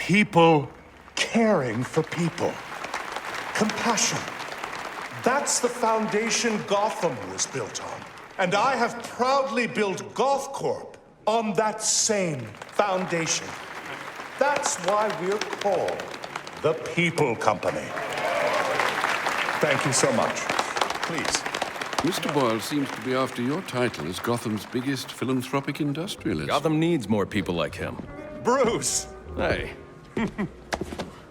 People caring for people. Compassion. That's the foundation Gotham was built on. And I have proudly built Goth Corp on that same foundation. That's why we're called the People Company. Thank you so much. Please. Mr. Boyle seems to be after your title as Gotham's biggest philanthropic industrialist. Gotham needs more people like him. Bruce! Hey,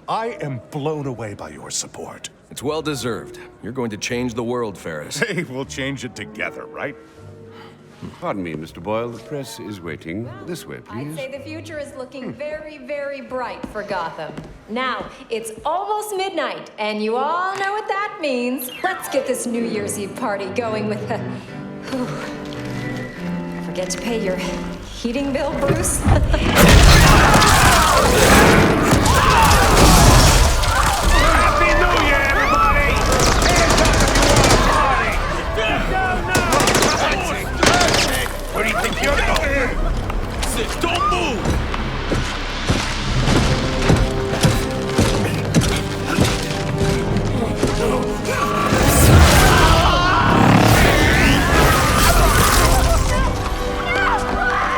I am blown away by your support. it's well deserved. You're going to change the world, Ferris. Hey, we'll change it together, right? Pardon me, Mr. Boyle. The press is waiting. This way, please. I'd say the future is looking very, very bright for Gotham. Now, it's almost midnight, and you all know what that means. Let's get this New Year's Eve party going with a... Forget to pay your heating bill, Bruce? Happy New Year, everybody! Hands up if you want to party! Where do you think you're going? Sit, don't move!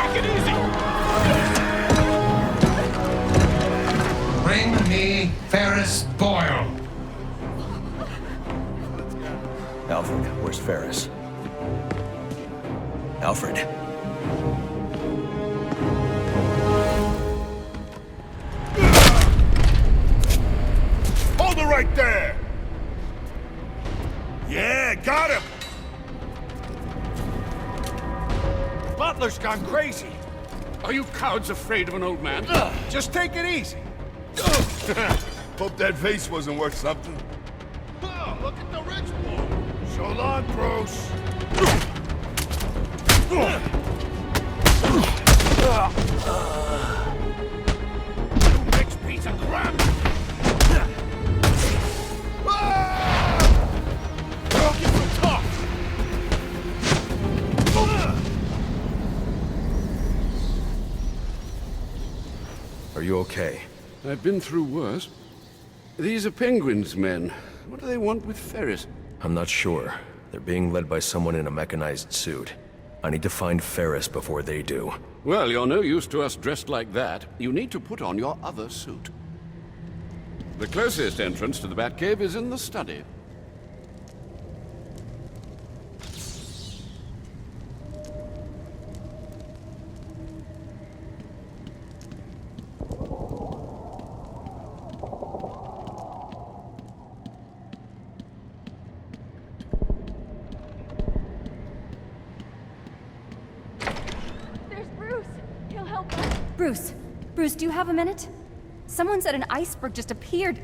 Take it easy! Bring me Ferris Boyle. Alfred, where's Ferris? Alfred. Hold it right there! Yeah, got him! Butler's gone crazy. Are you cowards afraid of an old man? Just take it easy. Hope that vase wasn't worth something. Oh, look at the rich boy. So long, Bruce. Rich piece of crap. Don't get so tough. Are you okay? I've been through worse. These are Penguin's men. What do they want with Ferris? I'm not sure. They're being led by someone in a mechanized suit. I need to find Ferris before they do. Well, you're no use to us dressed like that. You need to put on your other suit. The closest entrance to the Batcave is in the study. There's Bruce. He'll help us. Bruce, do you have a minute? Someone said an iceberg just appeared,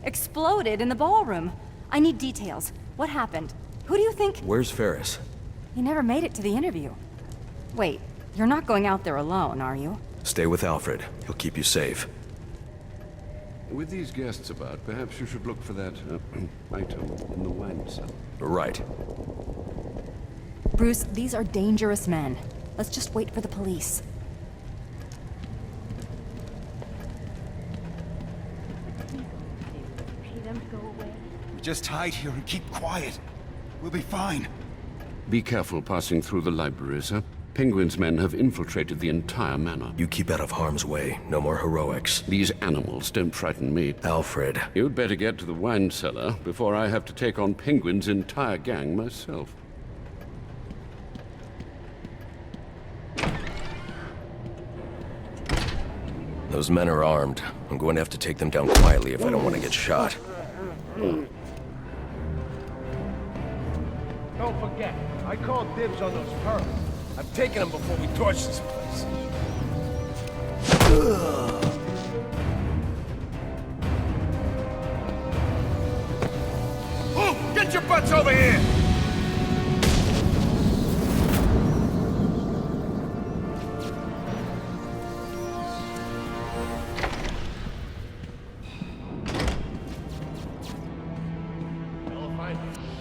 exploded in the ballroom. I need details. What happened? Who do you think? Where's Ferris? He never made it to the interview. Wait, you're not going out there alone, are you? Stay with Alfred. He'll keep you safe. With these guests about, perhaps you should look for that item in the wine cellar. Right. Bruce, these are dangerous men. Let's just wait for the police. Pay them to go away. We just hide here and keep quiet. We'll be fine. Be careful passing through the library, sir. Penguin's men have infiltrated the entire manor. You keep out of harm's way. No more heroics. These animals don't frighten me. Alfred. You'd better get to the wine cellar before I have to take on Penguin's entire gang myself. Those men are armed. I'm going to have to take them down quietly if I don't want to get shot. Don't forget, I called dibs on those pearls. I'm taking them before we torch this place. Oh, get your butts over here!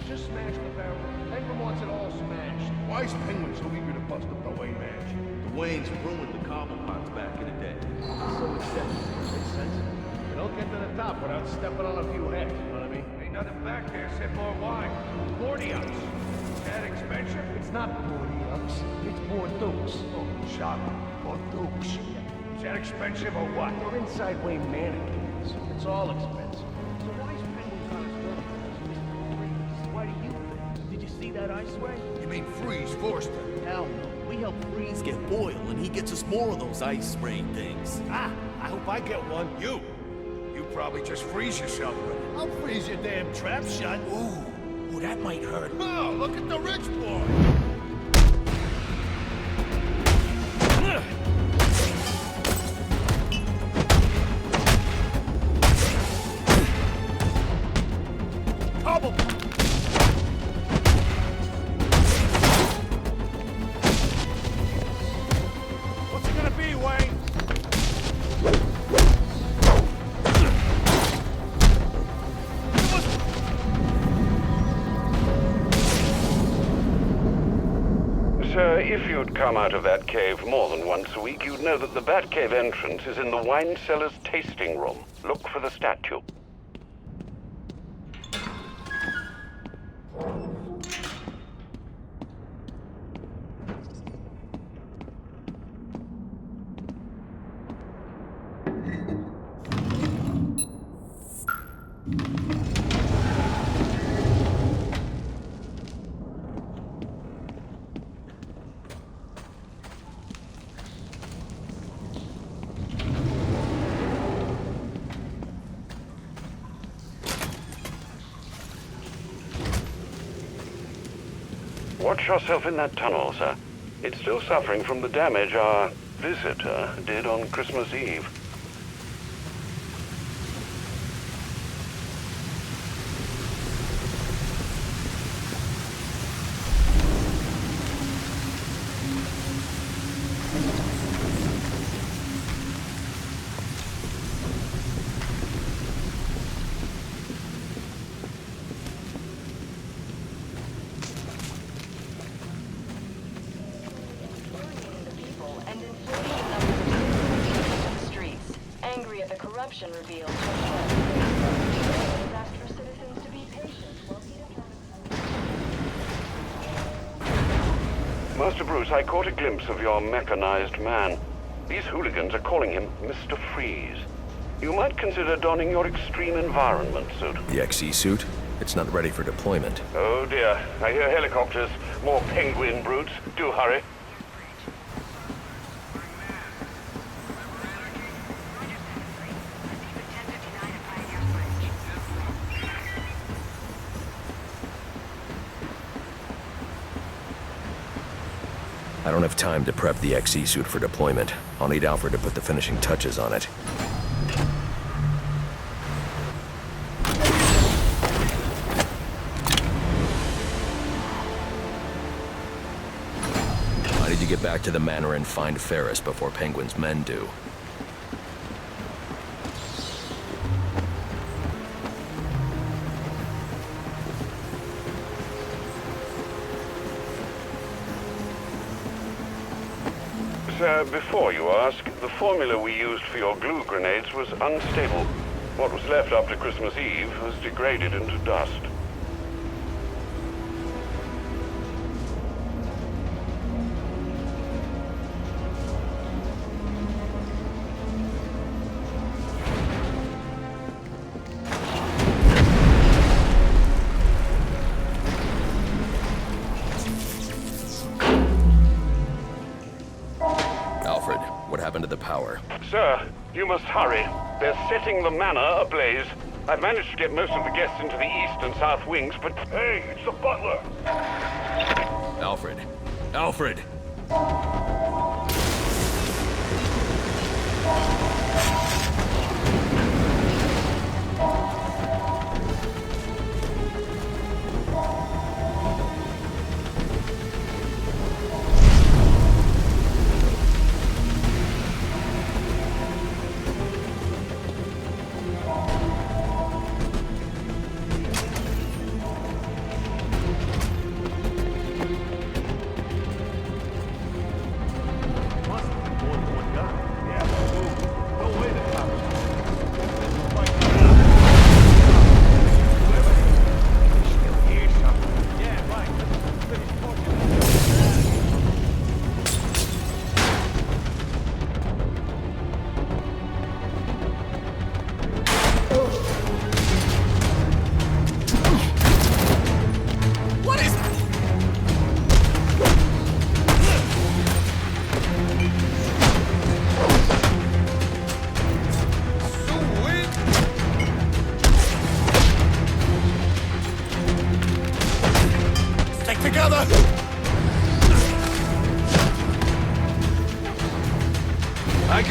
Just smash the barrel. Penguin wants it all smashed. Why is Penguin so eager to bust up the Wayne mansion? The Waynes ruined the Cobblepots back in the day. So it's that. Makes sense. don't get to the top without stepping on a few heads, you know what I mean? Ain't nothing back there except more wine. 40-ups. Is that expensive? It's not 40-ups, it's 4 dukes. Oh, shop. Or dukes. Is that expensive or what? They're inside Wayne mannequins. It's all expensive. So why is Penguin on his Mr. Why do you think? Did you see that ice ray? You mean Freeze forced him? Hell no. We help Freeze get Boyle, and he gets us more of those ice rain things. Ah, I hope I get one. You probably just freeze yourself with it. I'll freeze your damn trap shut. Ooh, that might hurt. Oh, look at the rich boy! What's it gonna be, Wayne? Sir, if you'd come out of that cave more than once a week, you'd know that the Batcave entrance is in the wine cellar's tasting room. Look for the statue. Watch yourself in that tunnel, sir. It's still suffering from the damage our visitor did on Christmas Eve. Corruption revealed. Asked for citizens to be patient while he determines. Master Bruce, I caught a glimpse of your mechanized man. These hooligans are calling him Mr. Freeze. You might consider donning your extreme environment suit. The XE suit? It's not ready for deployment. Oh dear, I hear helicopters. More penguin brutes. Do hurry. I don't have time to prep the XE suit for deployment. I'll need Alfred to put the finishing touches on it. I need to get back to the manor and find Ferris before Penguin's men do. Sir, before you ask, the formula we used for your glue grenades was unstable. What was left after Christmas Eve has degraded into dust. Alfred, what happened to the power? Sir, you must hurry. They're setting the manor ablaze. I've managed to get most of the guests into the east and south wings, but... Hey, it's the butler! Alfred! Alfred! Must be more than one guy. Yeah, move.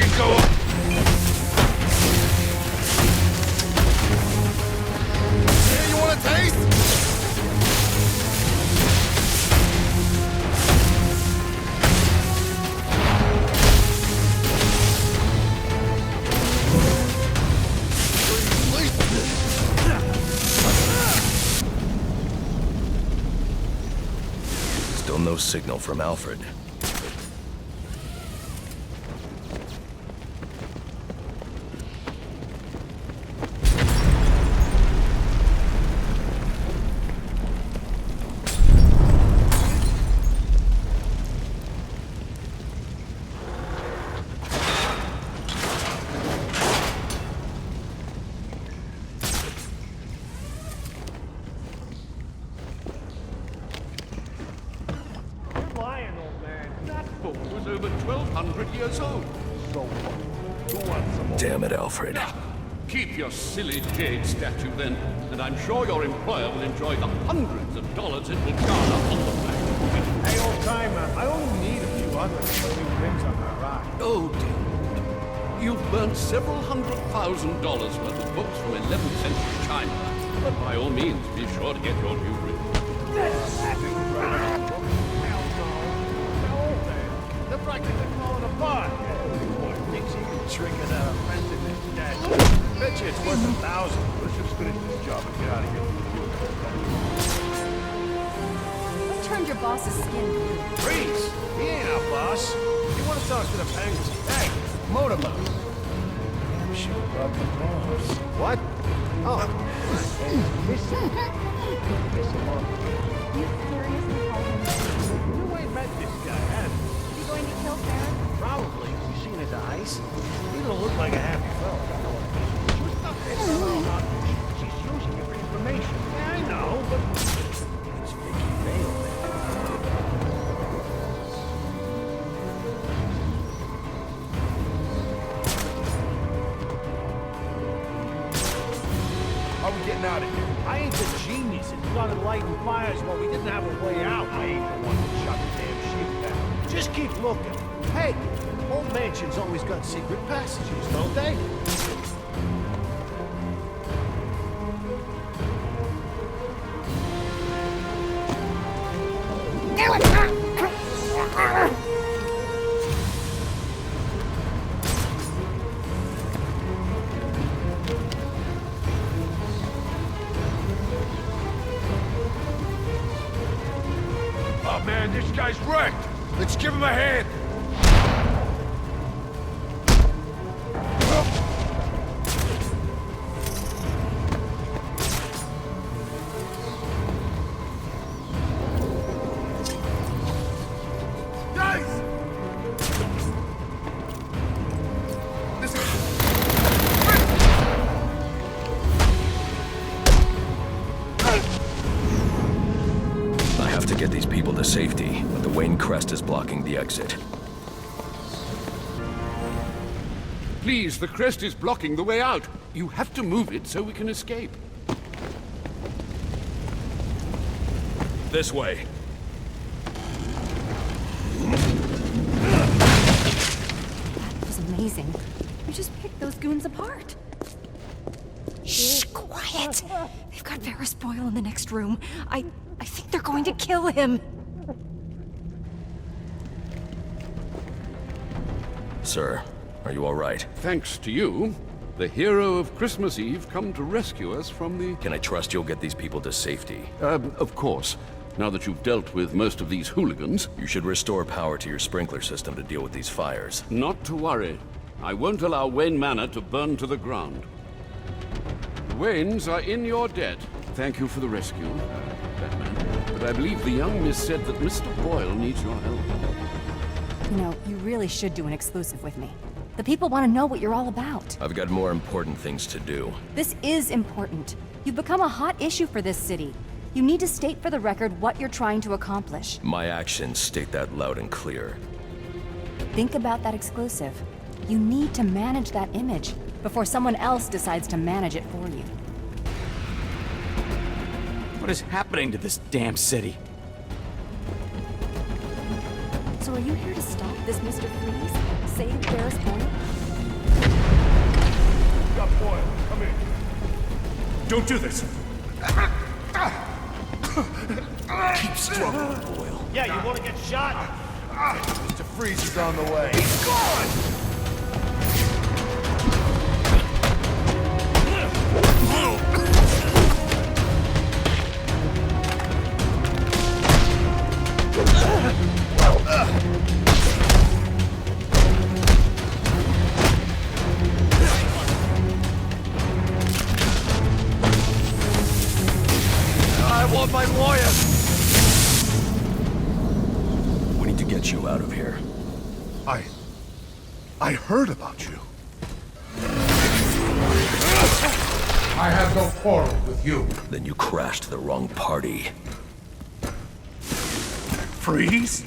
it go up! Hey, you want a taste? Still no signal from Alfred. Over 1,200 years old. So what? Who wants some more? Damn it, Alfred. Keep your silly jade statue then, and I'm sure your employer will enjoy the hundreds of dollars it will garner on the back. Hey, old timer, I only need a few hundred for new rims on my ride. Oh dear. You've burned several $100,000 worth of books from 11th century China, but by all means, be sure to get your new rim. They're practically falling apart. Boy thinks he can trick it out of renting this statue. Bet you it's worth 1,000. Let's just finish this job and get out of here. What turned your boss's skin blue? Freeze! He ain't our boss. You want to talk to the penguins? Hey, motormouth. Should have brought the boss. What? Oh. Kiss him off. You seriously call him? You ain't met this guy, have you? You going to kill Farron? Probably. You seen his eyes? He don't look like a happy fellow. She's using it for information. Yeah, I know, but it's Vicky Vale, man. How we getting out of here? I ain't the genius that started lighting fires while we didn't have a way out. I ain't the one that shot the damn sheep down. Just keep looking. Hey, old mansions always got secret passages, don't they? Oh man, this guy's wrecked! Let's give him a hand! Guys! I have to get these people to safety, but the Wayne crest is blocking the exit. Please, the crest is blocking the way out. You have to move it so we can escape. This way. That was amazing. You just picked those goons apart. Shh, quiet. They've got Ferris Boyle in the next room. I think they're going to kill him. Sir, are you all right? Thanks to you, the hero of Christmas Eve come to rescue us from the... Can I trust you'll get these people to safety? Of course. Now that you've dealt with most of these hooligans... You should restore power to your sprinkler system to deal with these fires. Not to worry. I won't allow Wayne Manor to burn to the ground. The Waynes are in your debt. Thank you for the rescue, Batman. But I believe the young miss said that Mr. Boyle needs your help. You know, you really should do an exclusive with me. The people want to know what you're all about. I've got more important things to do. This is important. You've become a hot issue for this city. You need to state for the record what you're trying to accomplish. My actions state that loud and clear. Think about that exclusive. You need to manage that image before someone else decides to manage it for you. What is happening to this damn city? So are you here to stop this Mr. Freeze? Save Ferris Boyle? Got Boyle. Come in. Don't do this. Keep struggling, Boyle. Yeah, you want to get shot? Mr. Freeze is on the way. He's gone! I want my lawyer! We need to get you out of here. I heard about you. I have no quarrel with you. Then you crashed the wrong party. Freeze?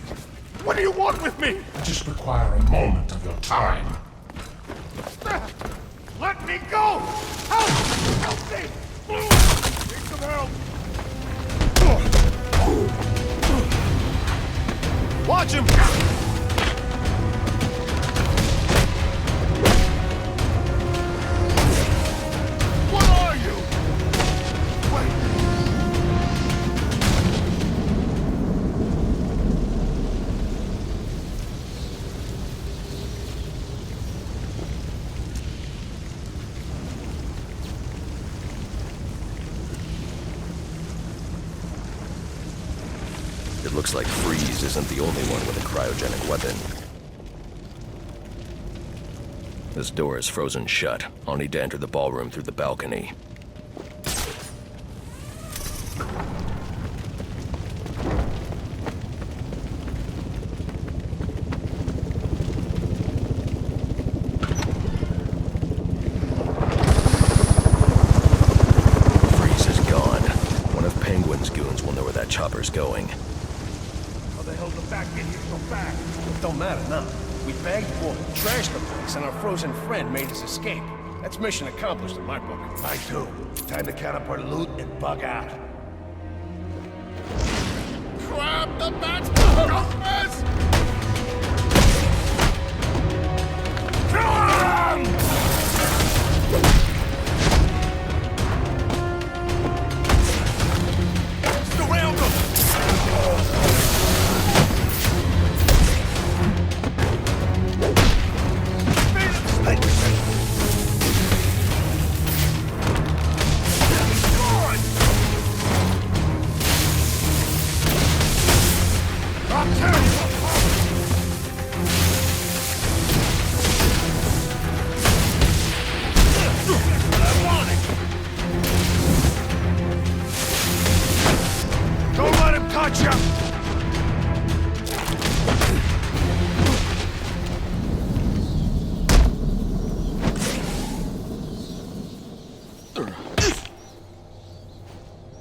What do you want with me? I just require a moment of your time. Let me go! Help! Help me! Need some help! Watch him! What are you? Wait! It looks like Freeze isn't the only one with a cryogenic weapon. This door is frozen shut. I'll need to enter the ballroom through the balcony. Freeze is gone. One of Penguin's goons will know where that chopper's going. How the hell did the back get here so fast? It don't matter now. We bagged Boyle, trashed the place, and our frozen friend made his escape. That's mission accomplished in my book. I do. Time to count up our loot and bug out. Grab the bats! Kill him! Surround them! Don't let him touch you!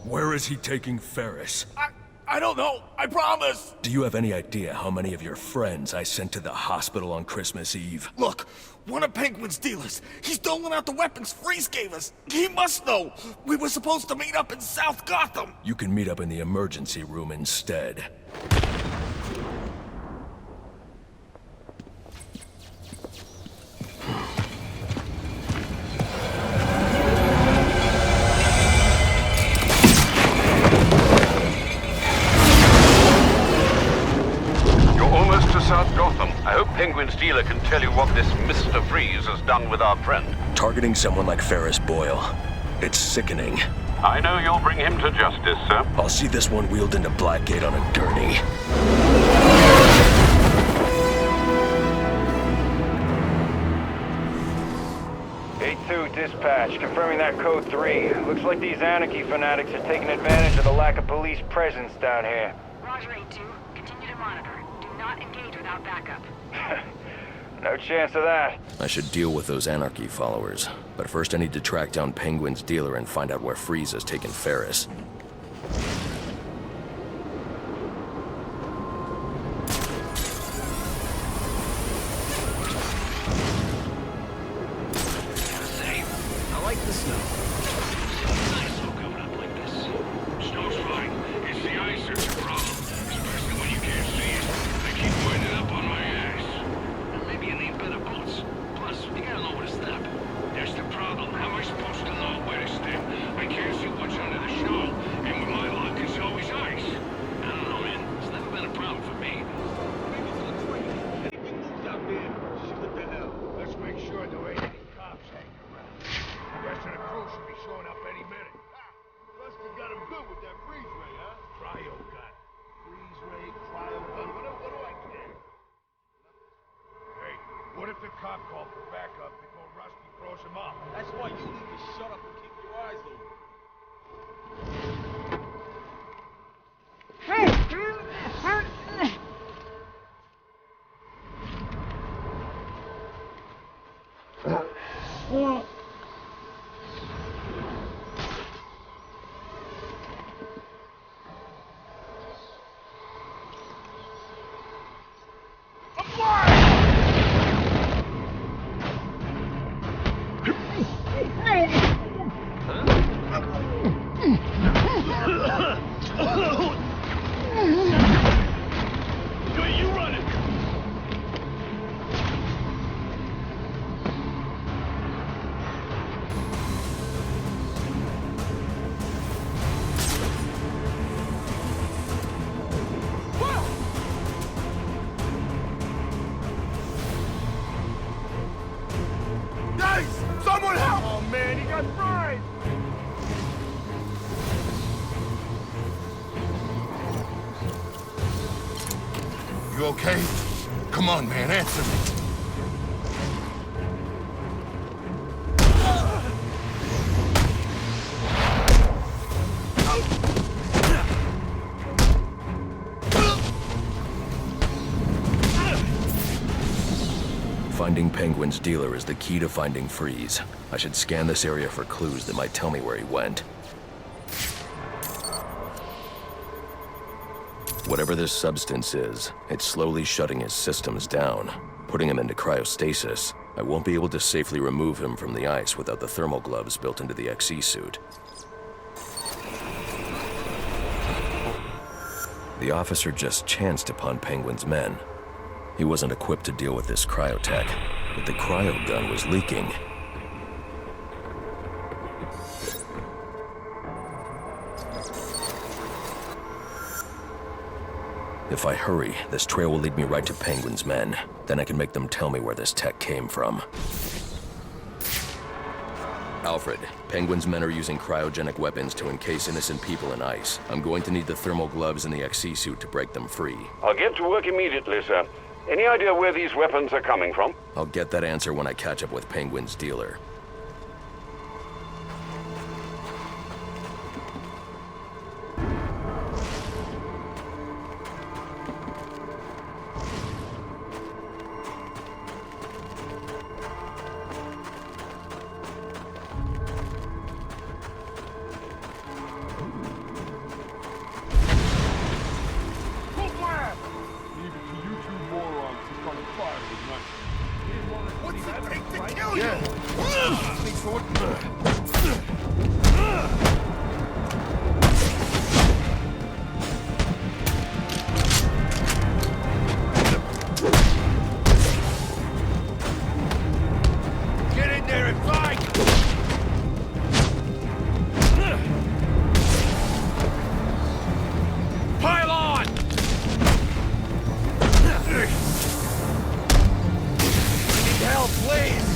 Where is he taking Ferris? I don't know. I promise. Do you have any idea how many of your friends I sent to the hospital on Christmas Eve? Look, one of Penguin's dealers. He's doling out the weapons Freeze gave us. He must know. We were supposed to meet up in South Gotham. You can meet up in the emergency room instead. South Gotham. I hope Penguin's dealer can tell you what this Mr. Freeze has done with our friend. Targeting someone like Ferris Boyle. It's sickening. I know you'll bring him to justice, sir. I'll see this one wheeled into Blackgate on a gurney. A2 dispatch, confirming that code 3. Looks like these anarchy fanatics are taking advantage of the lack of police presence down here. Roger, A2. Continue to monitor. Do not engage without backup. No chance of that. I should deal with those anarchy followers. But first I need to track down Penguin's dealer and find out where Freeze has taken Ferris. I like the snow. Snow coming up like this. Snow's fine. It's the ice that's a problem. Especially when you can't see it. I keep pointing it out. if the cop called for backup before Rusty throws him up? That's why you need to shut up and keep your eyes open. Someone help! Oh man, he got fried! You okay? Come on, man, answer me. Finding Penguin's dealer is the key to finding Freeze. I should scan this area for clues that might tell me where he went. Whatever this substance is, it's slowly shutting his systems down, putting him into cryostasis. I won't be able to safely remove him from the ice without the thermal gloves built into the XE suit. The officer just chanced upon Penguin's men. He wasn't equipped to deal with this cryotech, but the cryo gun was leaking. If I hurry, this trail will lead me right to Penguin's men. Then I can make them tell me where this tech came from. Alfred, Penguin's men are using cryogenic weapons to encase innocent people in ice. I'm going to need the thermal gloves and the XE suit to break them free. I'll get to work immediately, sir. Any idea where these weapons are coming from? I'll get that answer when I catch up with Penguin's dealer. What's it take to kill you? Get in there and fight! Pile on! Help, please!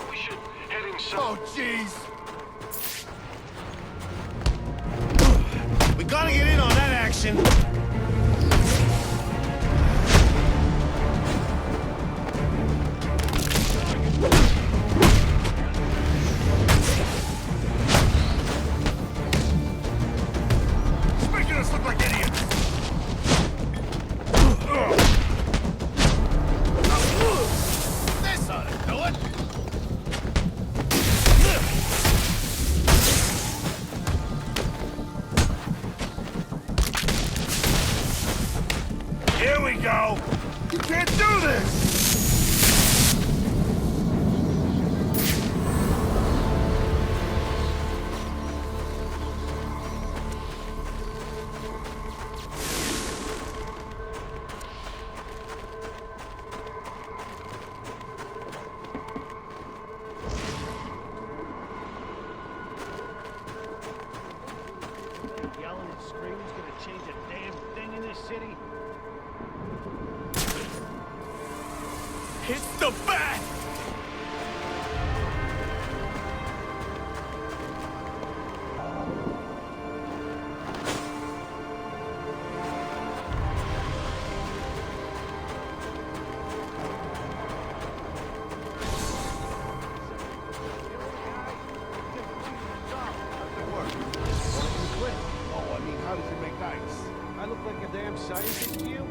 We should head inside. Oh, jeez! We gotta get in on that action! It's making us look like idiots! This ought to do it! yelling and screaming's gonna change a damn thing in this city? It's the bat! I look like a damn scientist to you?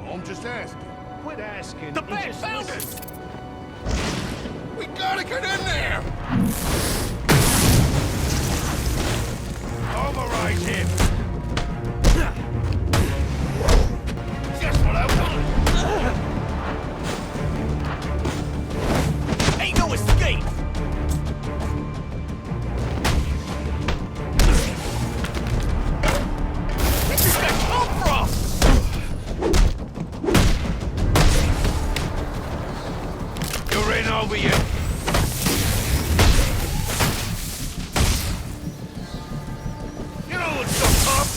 I'm just asking. Quit asking. The and bat just found listen. us! We gotta get in there! Override him! Just what I want! Ain't no escape! Where's this guy come from? You're in over here. You know what's so tough?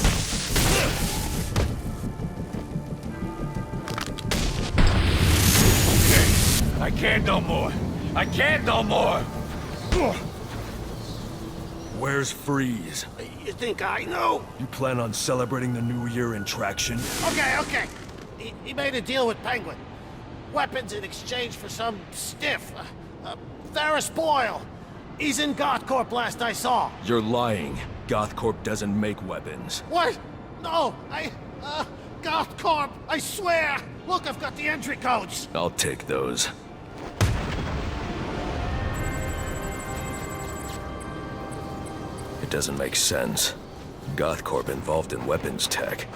I can't no more. I can't no more. Where's Freeze? You think I know? You plan on celebrating the New Year in traction? Okay. He made a deal with Penguin. Weapons in exchange for some stiff. Ferris Boyle. He's in GothCorp last I saw. You're lying. GothCorp doesn't make weapons. What? No, GothCorp, I swear! Look, I've got the entry codes! I'll take those. It doesn't make sense. GothCorp involved in weapons tech.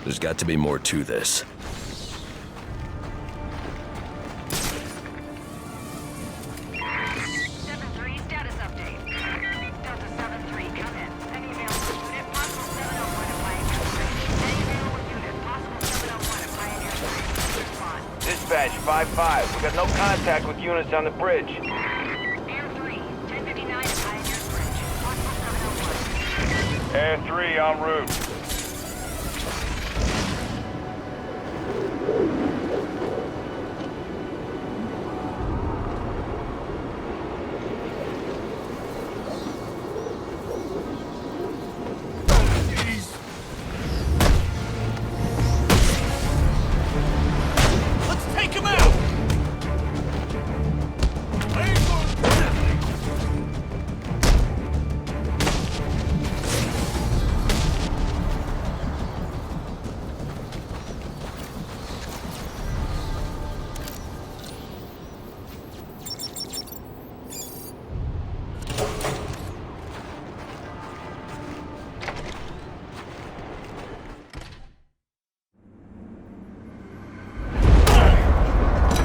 There's got to be more to this. Status update. Delta 7-3, come in. Any available unit, possible 701 at Pioneer 3. Any available unit, possible 701 at Pioneer 3. Respond. Dispatch 5-5. We got no contact with units on the bridge. Air 3, 1059 at Pioneer Bridge. Possible 701. Air 3 en route. Let's take him out!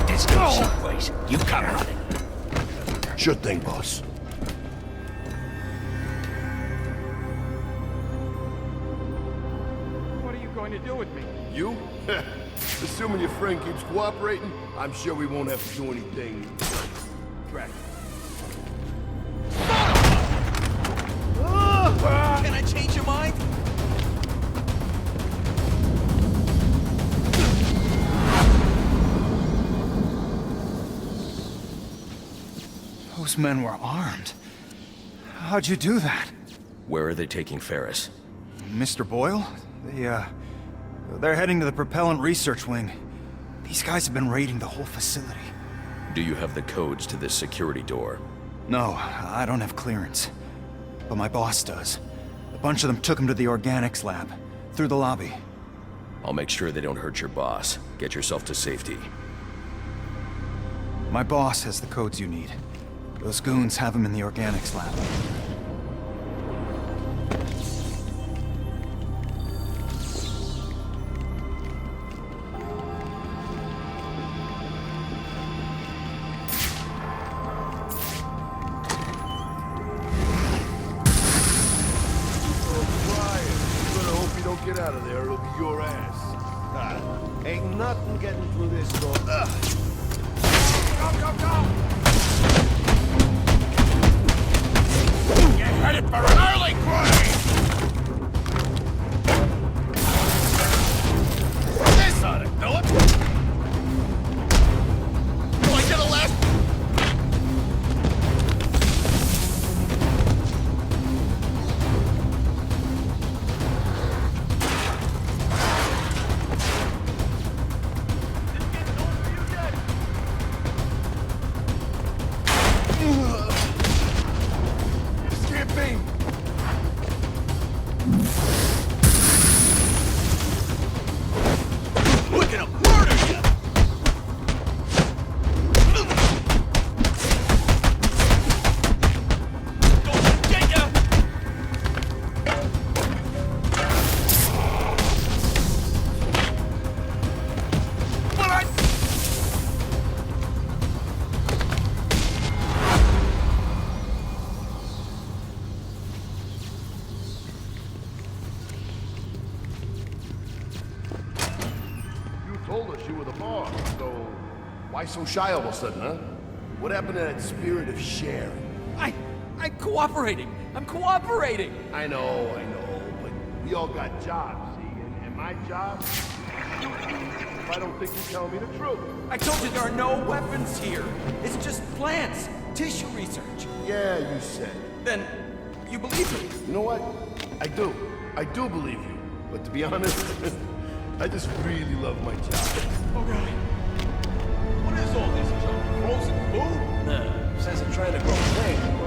Let's go someplace. You come running. Sure thing, boss. What are you going to do with me? You? Assuming your friend keeps cooperating, I'm sure we won't have to do anything. Track. Can I change your mind? Those men were armed. How'd you do that? Where are they taking Ferris? Mr. Boyle? They're heading to the propellant research wing. These guys have been raiding the whole facility. Do you have the codes to this security door? No, I don't have clearance. But my boss does. A bunch of them took him to the organics lab, through the lobby. I'll make sure they don't hurt your boss. Get yourself to safety. My boss has the codes you need. Those goons have them in the organics lab. Get out of there, it'll be your ass. Ain't nothing getting through this door. Go! You're headed for an early grave! Oh, so why so shy all of a sudden, huh? What happened to that spirit of sharing? I'm cooperating. I'm cooperating. I know, but we all got jobs, see? And my job, if I don't think you're telling me the truth. I told you there are no weapons here. It's just plants, tissue research. Yeah, you said. Then you believe me? You know what? I do. I do believe you. But to be honest, I just really love my job. All right. What is all this junk? Frozen food? Nah, says I'm trying to grow plants.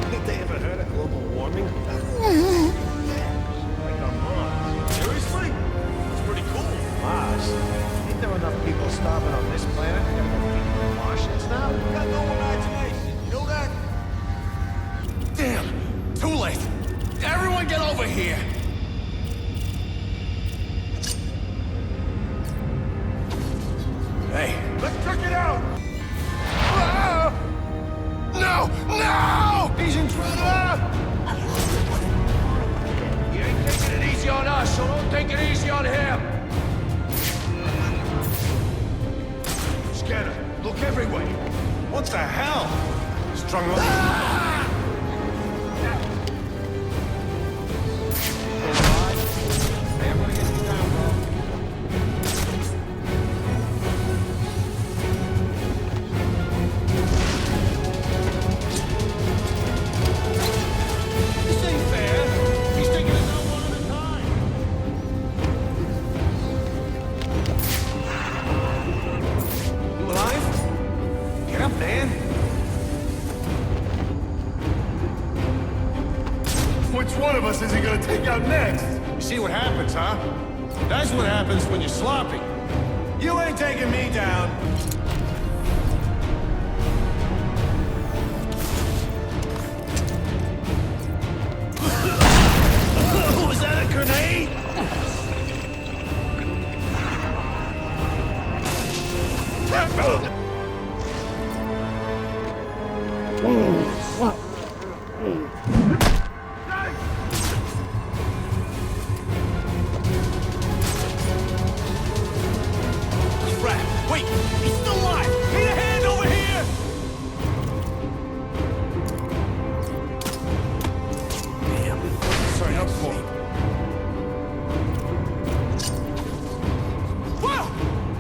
Think they ever heard of global warming? Like on Mars. Seriously? That's pretty cool. Mars? Ain't there enough people starving on this planet? We gotta go feed the Martians now? You got no imagination. You know that? Damn! Too late! Everyone get over here! Hey, let's check it out! Ah! No! No! He's in trouble! You ain't taking it easy on us, so don't take it easy on him! Scanner, look everywhere! What the hell? Strung up? Which one of us is he gonna take out next? You see what happens, huh? That's what happens when you're sloppy. You ain't taking me down. Was that a grenade? Wait! He's still alive! Need a hand over here! Damn. Sorry, up for. Whoa!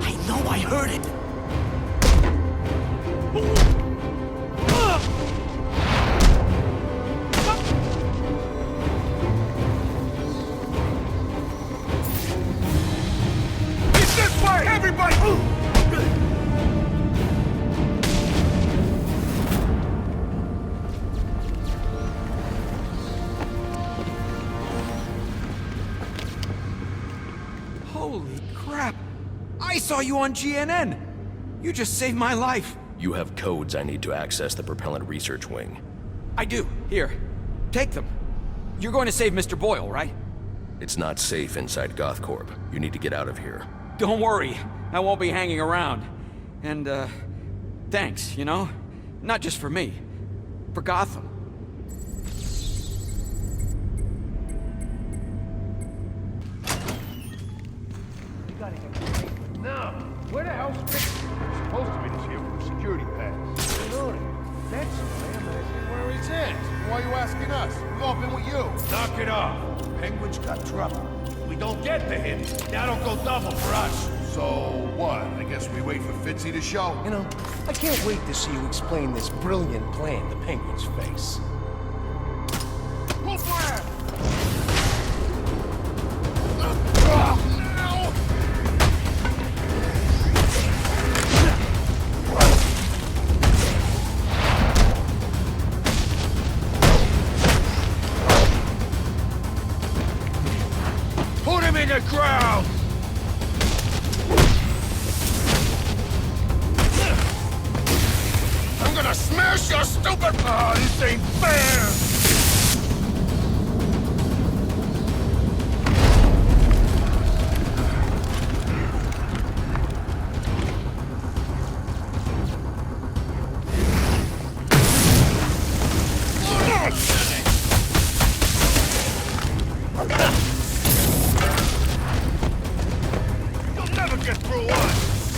I know I heard it! It's this way! Everybody! Holy crap! I saw you on GNN! You just saved my life! You have codes I need to access the propellant research wing. I do. Here. Take them. You're going to save Mr. Boyle, right? It's not safe inside GothCorp. You need to get out of here. Don't worry. I won't be hanging around. And, thanks, you know? Not just for me. For Gotham. No. Where the hell's Vic? He's supposed to be this here for the security pass. That's why I'm asking where he's at. Why are you asking us? We've all been with you. Knock it off. Penguin's got trouble. We don't get to him. That'll go double for us. So what? I guess we wait for Fitzy to show. You know, I can't wait to see you explain this brilliant plan to Penguin's face. Full fire! Put him in the ground! I'm gonna smash your stupid... Oh, this ain't fair! You'll never get through us!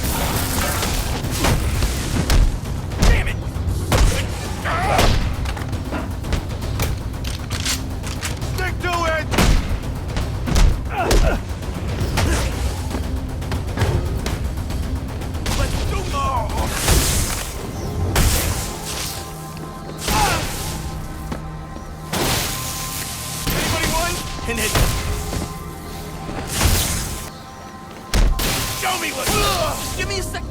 And then... Show me what... Just give me a sec...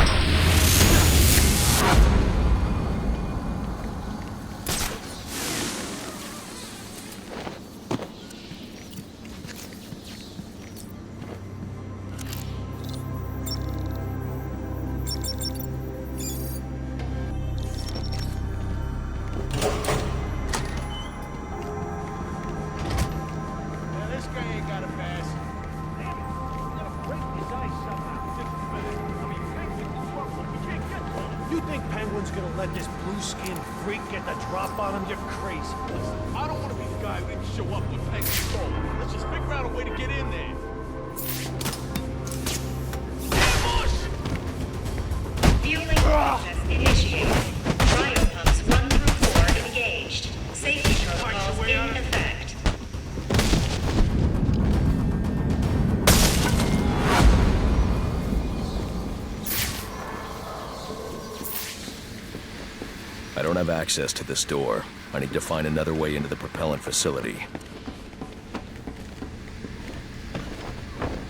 You think Penguin's gonna let this blue-skinned freak get the drop on him? You're crazy. Listen, I don't want to be the guy who didn't show up when Penguin stole. Let's just figure out a way to get in there. Fueling process initiated. Cryo pumps 1 through 4 engaged. Safety protocols in effect. I don't have access to this door. I need to find another way into the propellant facility.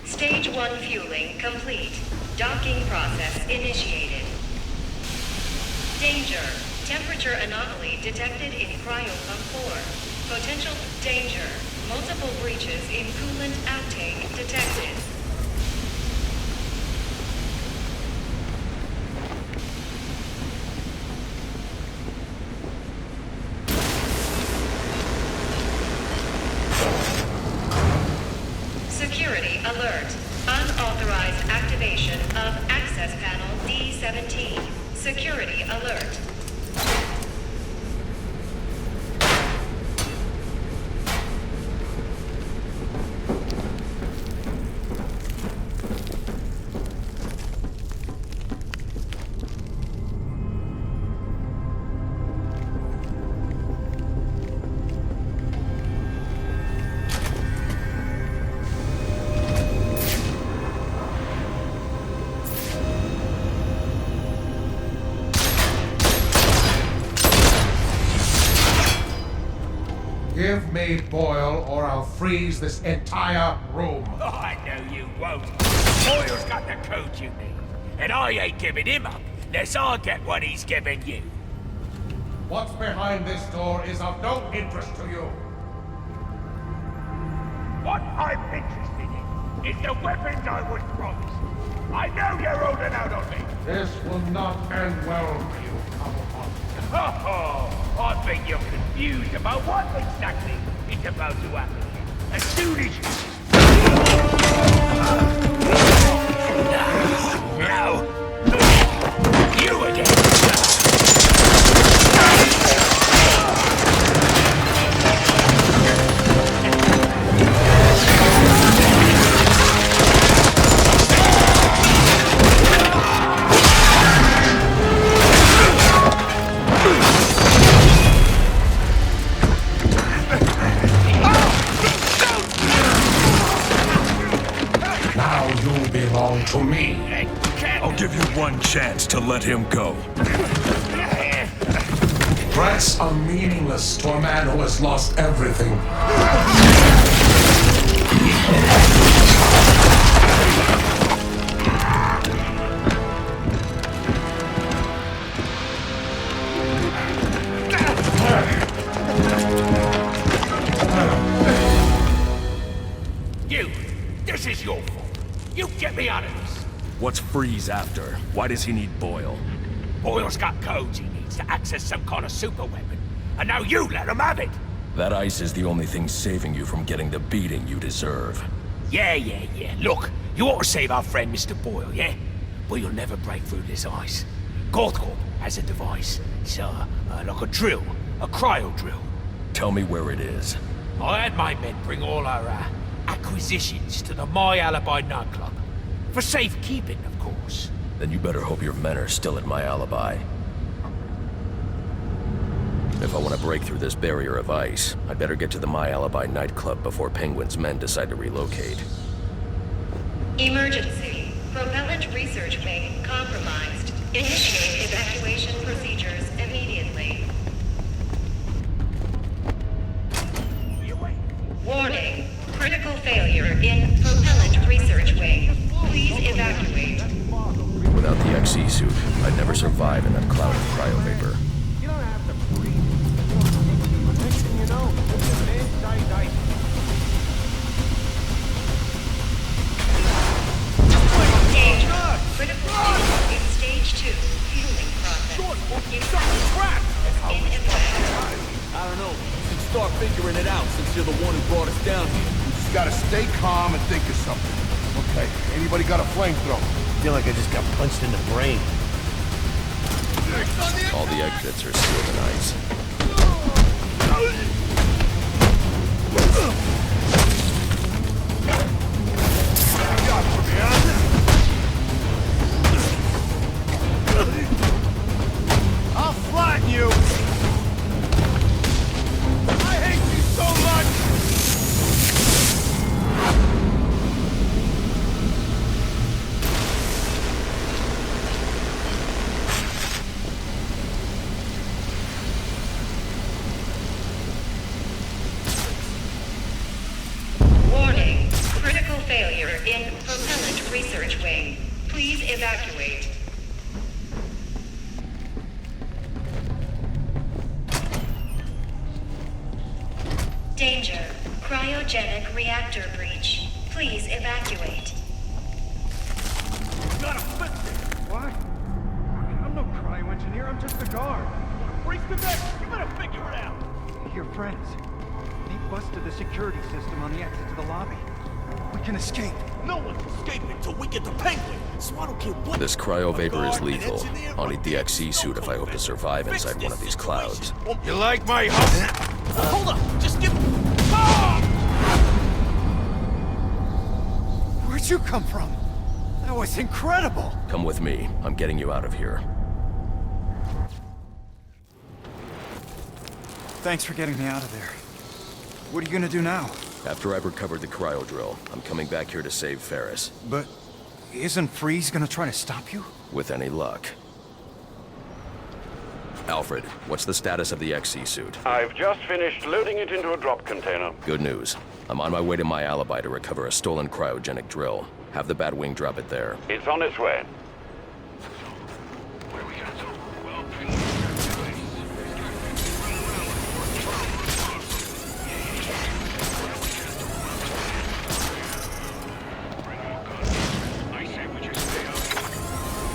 Stage 1 fueling complete. Docking process initiated. Danger. Temperature anomaly detected in cryopump 4. Potential danger. Multiple breaches in coolant outtake detected. Security alert. Unauthorized activation of access panel D17. Security alert. Give me Boyle, or I'll freeze this entire room. Oh, I know you won't. Boyle's got the code you need. And I ain't giving him up unless I get what he's giving you. What's behind this door is of no interest to you. What I'm interested in is the weapons I was promised. I know you're holding out on me. This will not end well for you, Cobblepot. Oh, I think you're confused about what exactly is about to happen. As soon as you... Now... You again! Belong to me. I'll give you one chance to let him go. Threats are meaningless to a man who has lost everything. You! This is your fault. You get me out of this! What's Freeze after? Why does he need Boyle? Boyle's got codes he needs to access some kind of super weapon. And now you let him have it! That ice is the only thing saving you from getting the beating you deserve. Yeah. Look, you ought to save our friend Mr. Boyle, yeah? But you'll never break through this ice. Gothcorp has a device. It's, like a drill. A cryo drill. Tell me where it is. I had my men bring all our, acquisitions to the My Alibi nightclub. For safekeeping, of course. Then you better hope your men are still at My Alibi. If I want to break through this barrier of ice, I'd better get to the My Alibi nightclub before Penguin's men decide to relocate. Emergency. Propellant research wing compromised. Initiate evacuation procedures immediately. Warning. DXE suit. I'd never survive in that cloud of cryovapor. You don't have to breathe. Next thing you know, it's an anti-dice. Critical failure in stage 2. Healing process. I don't know. You should start figuring it out since you're the one who brought us down here. You just gotta stay calm and think of something. Okay, anybody got a flamethrower? I feel like I just got punched in the brain. All the exits are sealed in ice. I'll flatten you! I hate you so much! Warning. Critical failure in propellant research wing. Please evacuate. Danger. Cryogenic reactor breach. Please evacuate. Gotta fix it! What? I'm no cryo-engineer, I'm just a guard. Race to that! You better figure it out! Your friends. They busted the security system on the exit to the lobby. We can escape. No one's escaping until we get the Penguin, so I don't care what... This cryovapor is lethal. I'll need the DXE suit if I hope to survive inside one of these clouds. You like my house? Hold up! Just give... Where'd you come from? That was incredible! Come with me. I'm getting you out of here. Thanks for getting me out of there. What are you gonna do now? After I've recovered the cryo drill, I'm coming back here to save Ferris. But isn't Freeze gonna try to stop you? With any luck. Alfred, what's the status of the XE suit? I've just finished loading it into a drop container. Good news. I'm on my way to my alibi to recover a stolen cryogenic drill. Have the Batwing drop it there. It's on its way.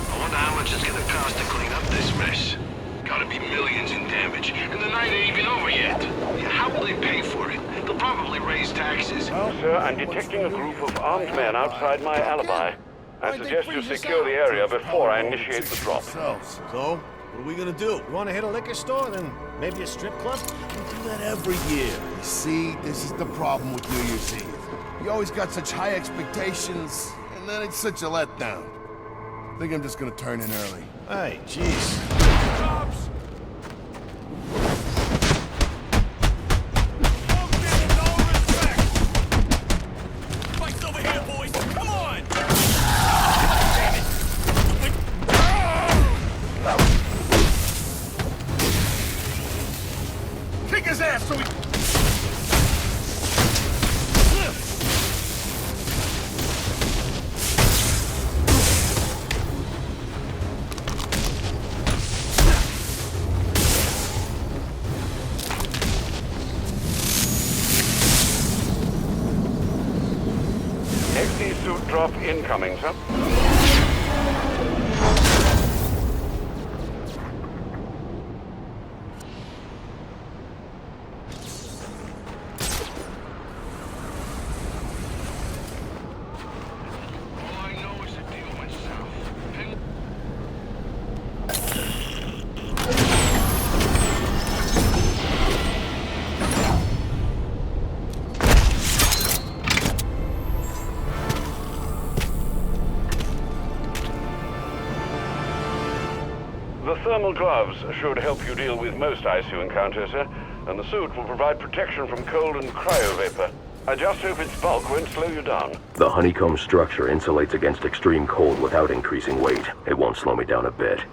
I wonder how much it's gonna cost to clean up this mess. Gotta be millions in damage, and the night ain't even over yet. How will they pay for it? They'll probably raise taxes. Sir, I'm detecting a group of armed men outside my alibi. I suggest you secure the area before I initiate the drop. So, what are we gonna do? You wanna hit a liquor store, then maybe a strip club? We do that every year. You see, this is the problem with New Year's Eve. You always got such high expectations, and then it's such a letdown. I think I'm just gonna turn in early. Hey, jeez. Cops! Fight's over here, boys! Come on! Kick his ass so we... XE suit drop incoming, sir. The thermal gloves should help you deal with most ICU encounters, sir, and the suit will provide protection from cold and cryovapor. I just hope its bulk won't slow you down. The honeycomb structure insulates against extreme cold without increasing weight. It won't slow me down a bit.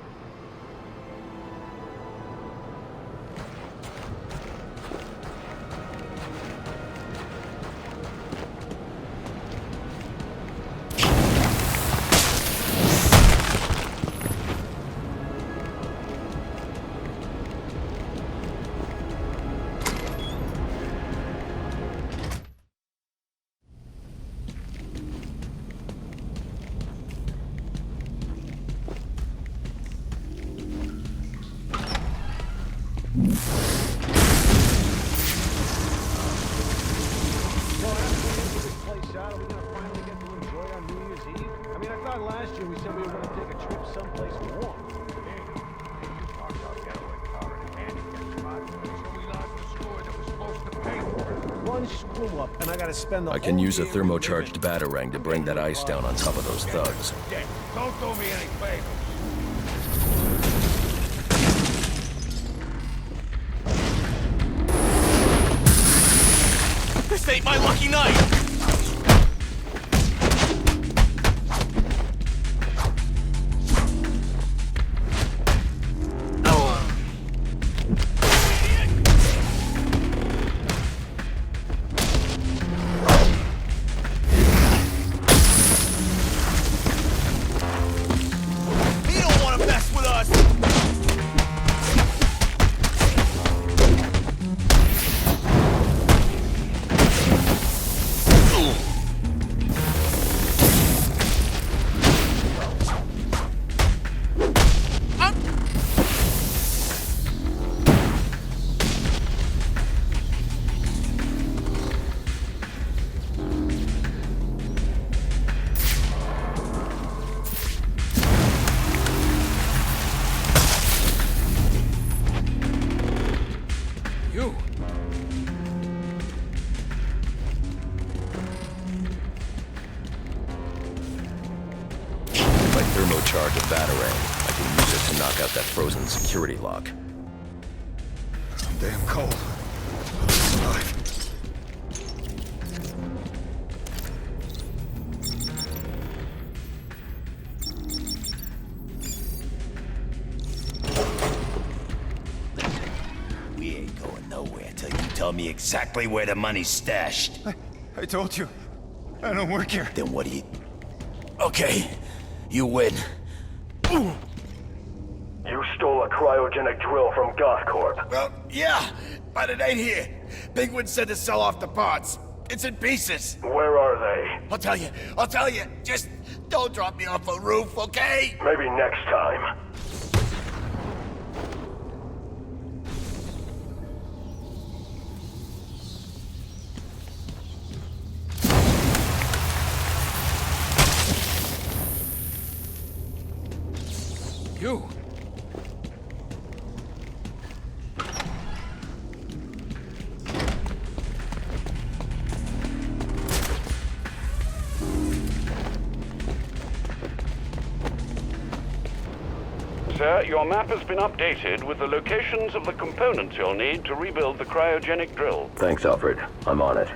last year we said we were going to take a trip someplace warm. Hey, you parked our getaway car in a handicap spot, so we lost the score that was supposed to pay for it. One screw up, and I got to spend the I can whole use a year thermocharged batarang to bring that ice down on top of those thugs. Don't do me any favors. This ain't my lucky night! He don't want to mess with us! You! If I thermocharge a batarang, I can use it to knock out that frozen security lock. I'm damn cold. We ain't going nowhere till you tell me exactly where the money's stashed. I told you. I don't work here. Then what do you... Okay, you win. You stole a cryogenic drill from Gothcorp. Well, yeah, but it ain't here. Penguin said to sell off the parts. It's in pieces. Where are they? I'll tell you. Just don't drop me off a roof, okay? Maybe next time. You! Sir, your map has been updated with the locations of the components you'll need to rebuild the cryogenic drill. Thanks, Alfred. I'm on it.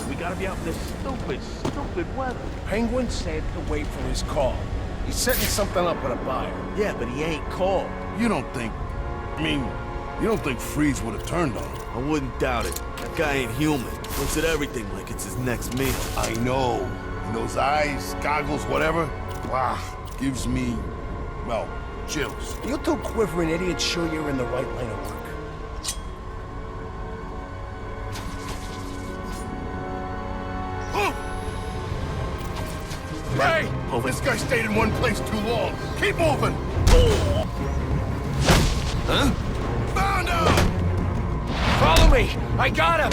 We gotta be out in this stupid weather. Penguin said to wait for his call. He's setting something up with a buyer. Yeah, but he ain't called. You don't think Freeze would have turned on him? I wouldn't doubt it. That guy ain't human. Looks at everything like it's his next meal. I know. And those eyes, goggles, whatever, wow, gives me, well, chills. You two quivering idiots sure you're in the right line of work? Hey! This guy stayed in one place too long. Keep moving! Huh? Found him! Follow me! I got him!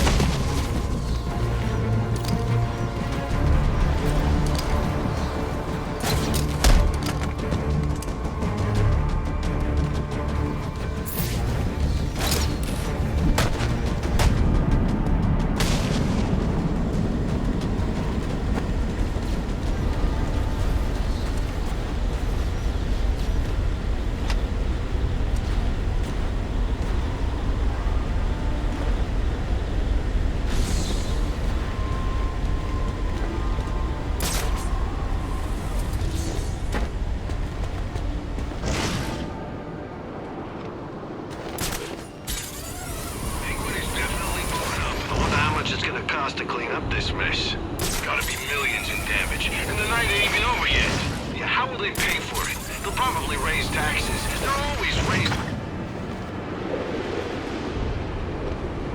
To clean up this mess. Gotta be millions in damage, and the night ain't even over yet. Yeah, how will they pay for it? They'll probably raise taxes. They're always raised.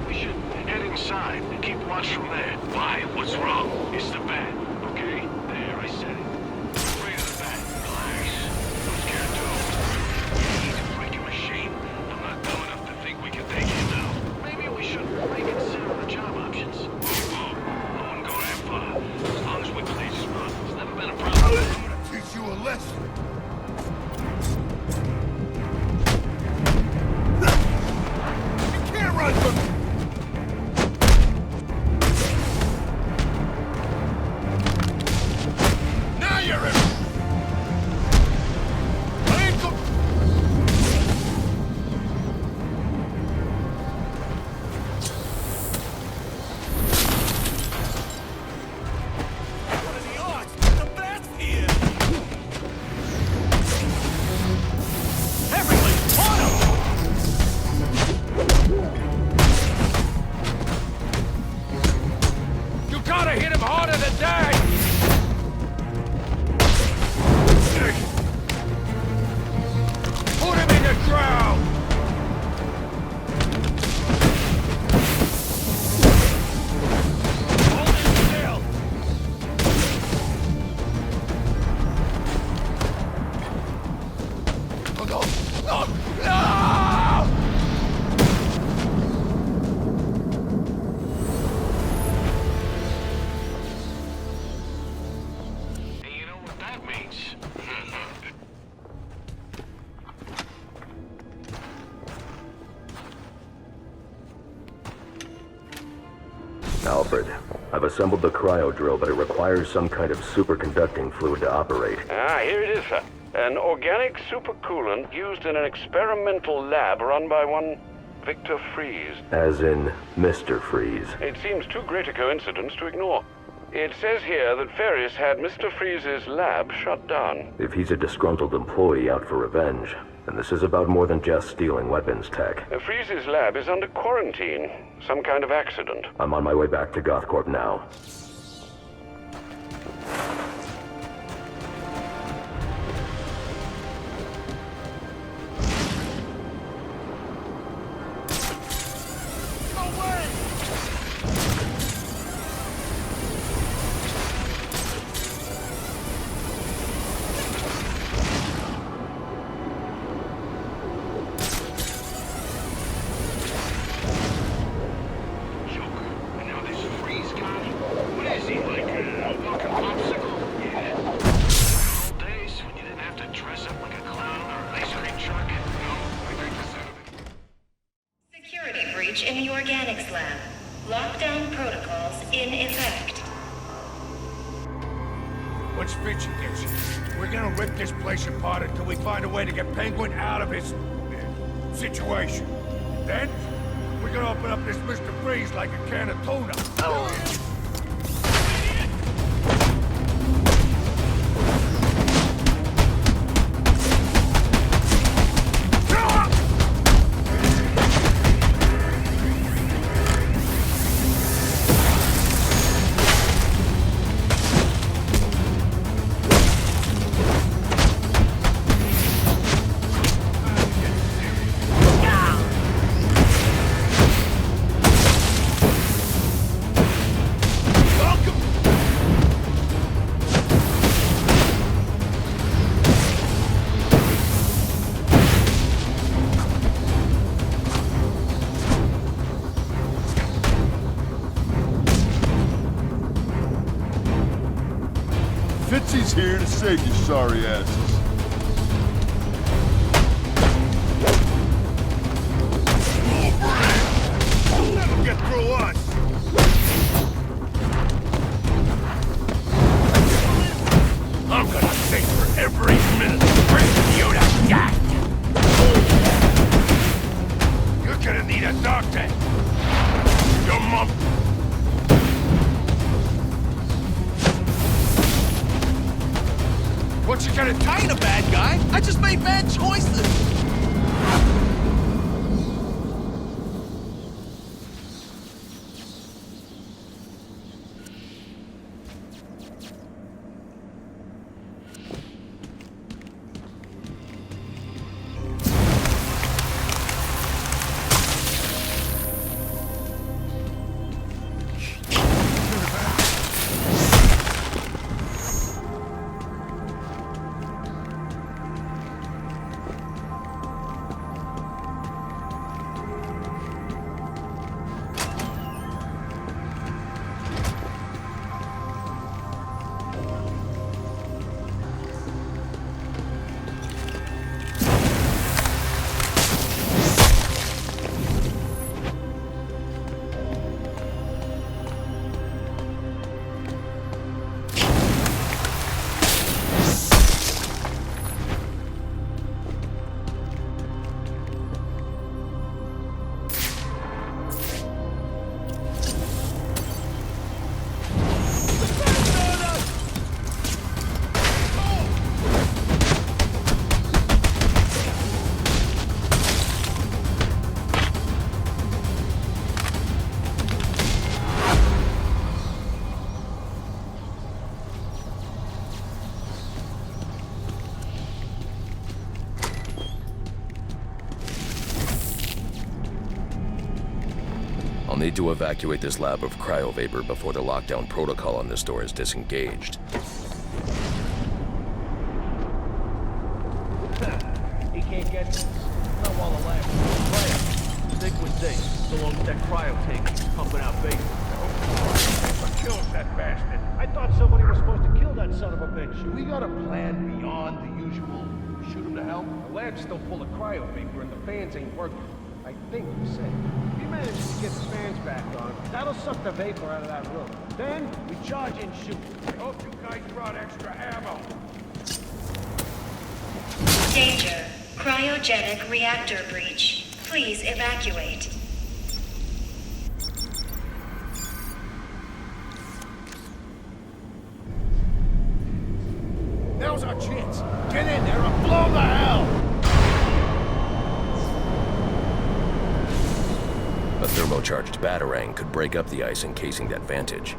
We should head inside and keep watch from there. Why? What's wrong? It's the bat. Okay? There, I said it. Afraid of the bat. Relax. I'm scared too. He's a freaking machine. I'm not dumb enough to think we can take him out. Maybe we should reconsider And you know what that means? Alfred, I've assembled the cryo drill, but it requires some kind of superconducting fluid to operate. Ah, here it is, sir. An organic supercoolant used in an experimental lab run by one Victor Freeze. As in Mr. Freeze. It seems too great a coincidence to ignore. It says here that Ferris had Mr. Freeze's lab shut down. If he's a disgruntled employee out for revenge, then this is about more than just stealing weapons tech. Freeze's lab is under quarantine. Some kind of accident. I'm on my way back to Gothcorp now. Security breach in the organics lab. Lockdown protocols in effect. What's Fitchy gets you? We're gonna rip this place apart until we find a way to get Penguin out of his situation. Then, we're gonna open up this Mr. Freeze like a can of tuna. Fitzy's here to save you sorry asses. You'll never get through us! I'm gonna savor every minute bringing you to death! You're gonna need a doctor! Your mom... What you gonna tie in a bad guy? I just made bad choices! I'll need to evacuate this lab of cryovapor before the lockdown protocol on this door is disengaged. He can't get get this. Not while the lab's playing. Stick with this, so long as that cryo tank keeps pumping out bacon. What kills that bastard? I thought somebody was supposed to kill that son of a bitch. We got a plan beyond the usual shoot him to hell. The lab's still full of cryo vapor and the fans ain't working. I think you said. If we manage to get the fans back on, that'll suck the vapor out of that room. Then we charge and shoot. I hope you guys brought extra ammo. Danger. Cryogenic reactor breach. Please evacuate. Now's our chance. Get in there and blow the hell! A thermocharged batarang could break up the ice encasing that vantage.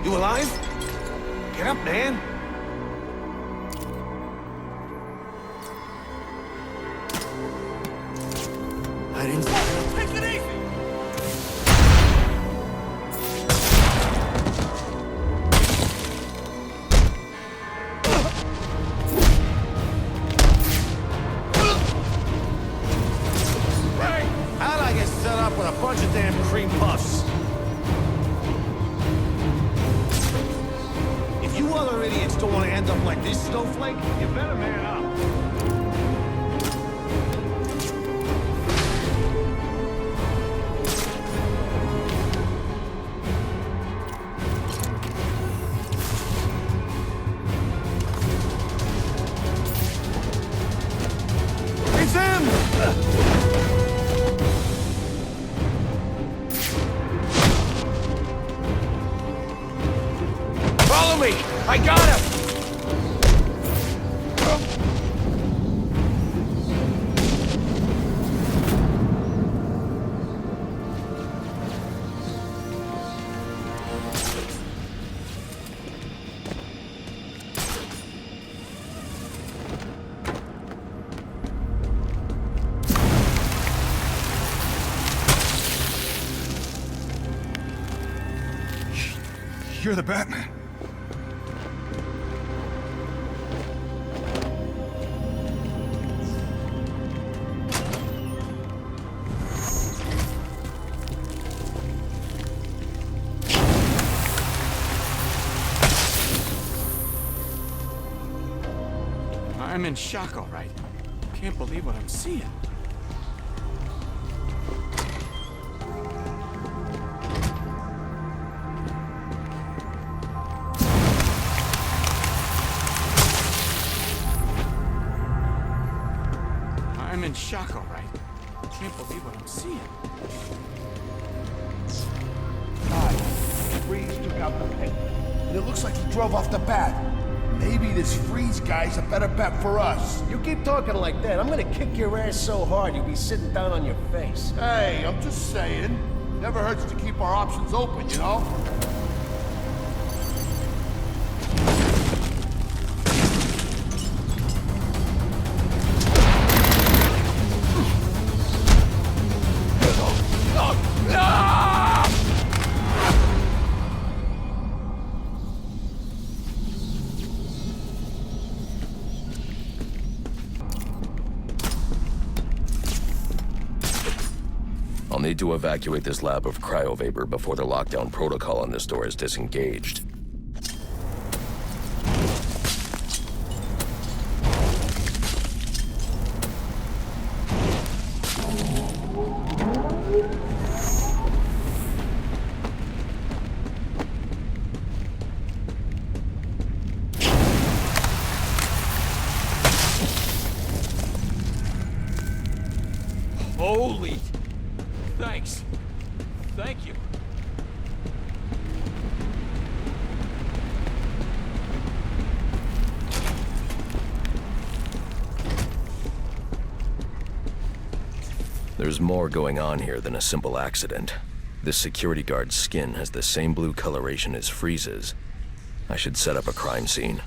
You alive? Get up, man. I didn't... Take it easy! How'd I get set up with a bunch of damn cream puffs? If you other idiots don't want to end up like this snowflake, you better man up. It's him! Follow me! I got him! You're the Batman. I'm in shock, all right. Can't believe what I'm seeing. I'm in shock, all right. Can't believe what I'm seeing. Freeze took out the Penguin. And it looks like he drove off the bat. Maybe this Freeze guy's a better bet for us. You keep talking like that, I'm gonna kick your ass so hard you'll be sitting down on your face. Hey, I'm just saying. Never hurts to keep our options open, you know? I'll need to evacuate this lab of cryovapor before the lockdown protocol on this door is disengaged. There's more going on here than a simple accident. This security guard's skin has the same blue coloration as Freeze's. I should set up a crime scene.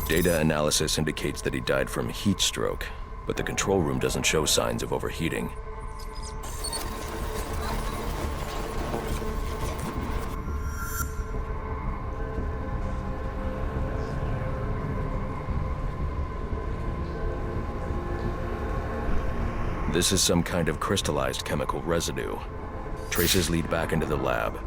Data analysis indicates that he died from heat stroke, but the control room doesn't show signs of overheating. This is some kind of crystallized chemical residue. Traces lead back into the lab.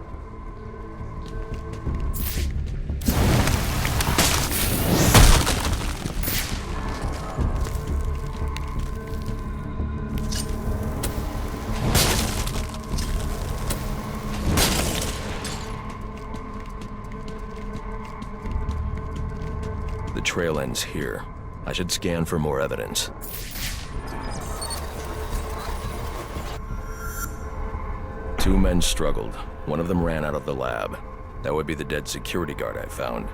The trail ends here. I should scan for more evidence. Two men struggled. One of them ran out of the lab. That would be the dead security guard I found.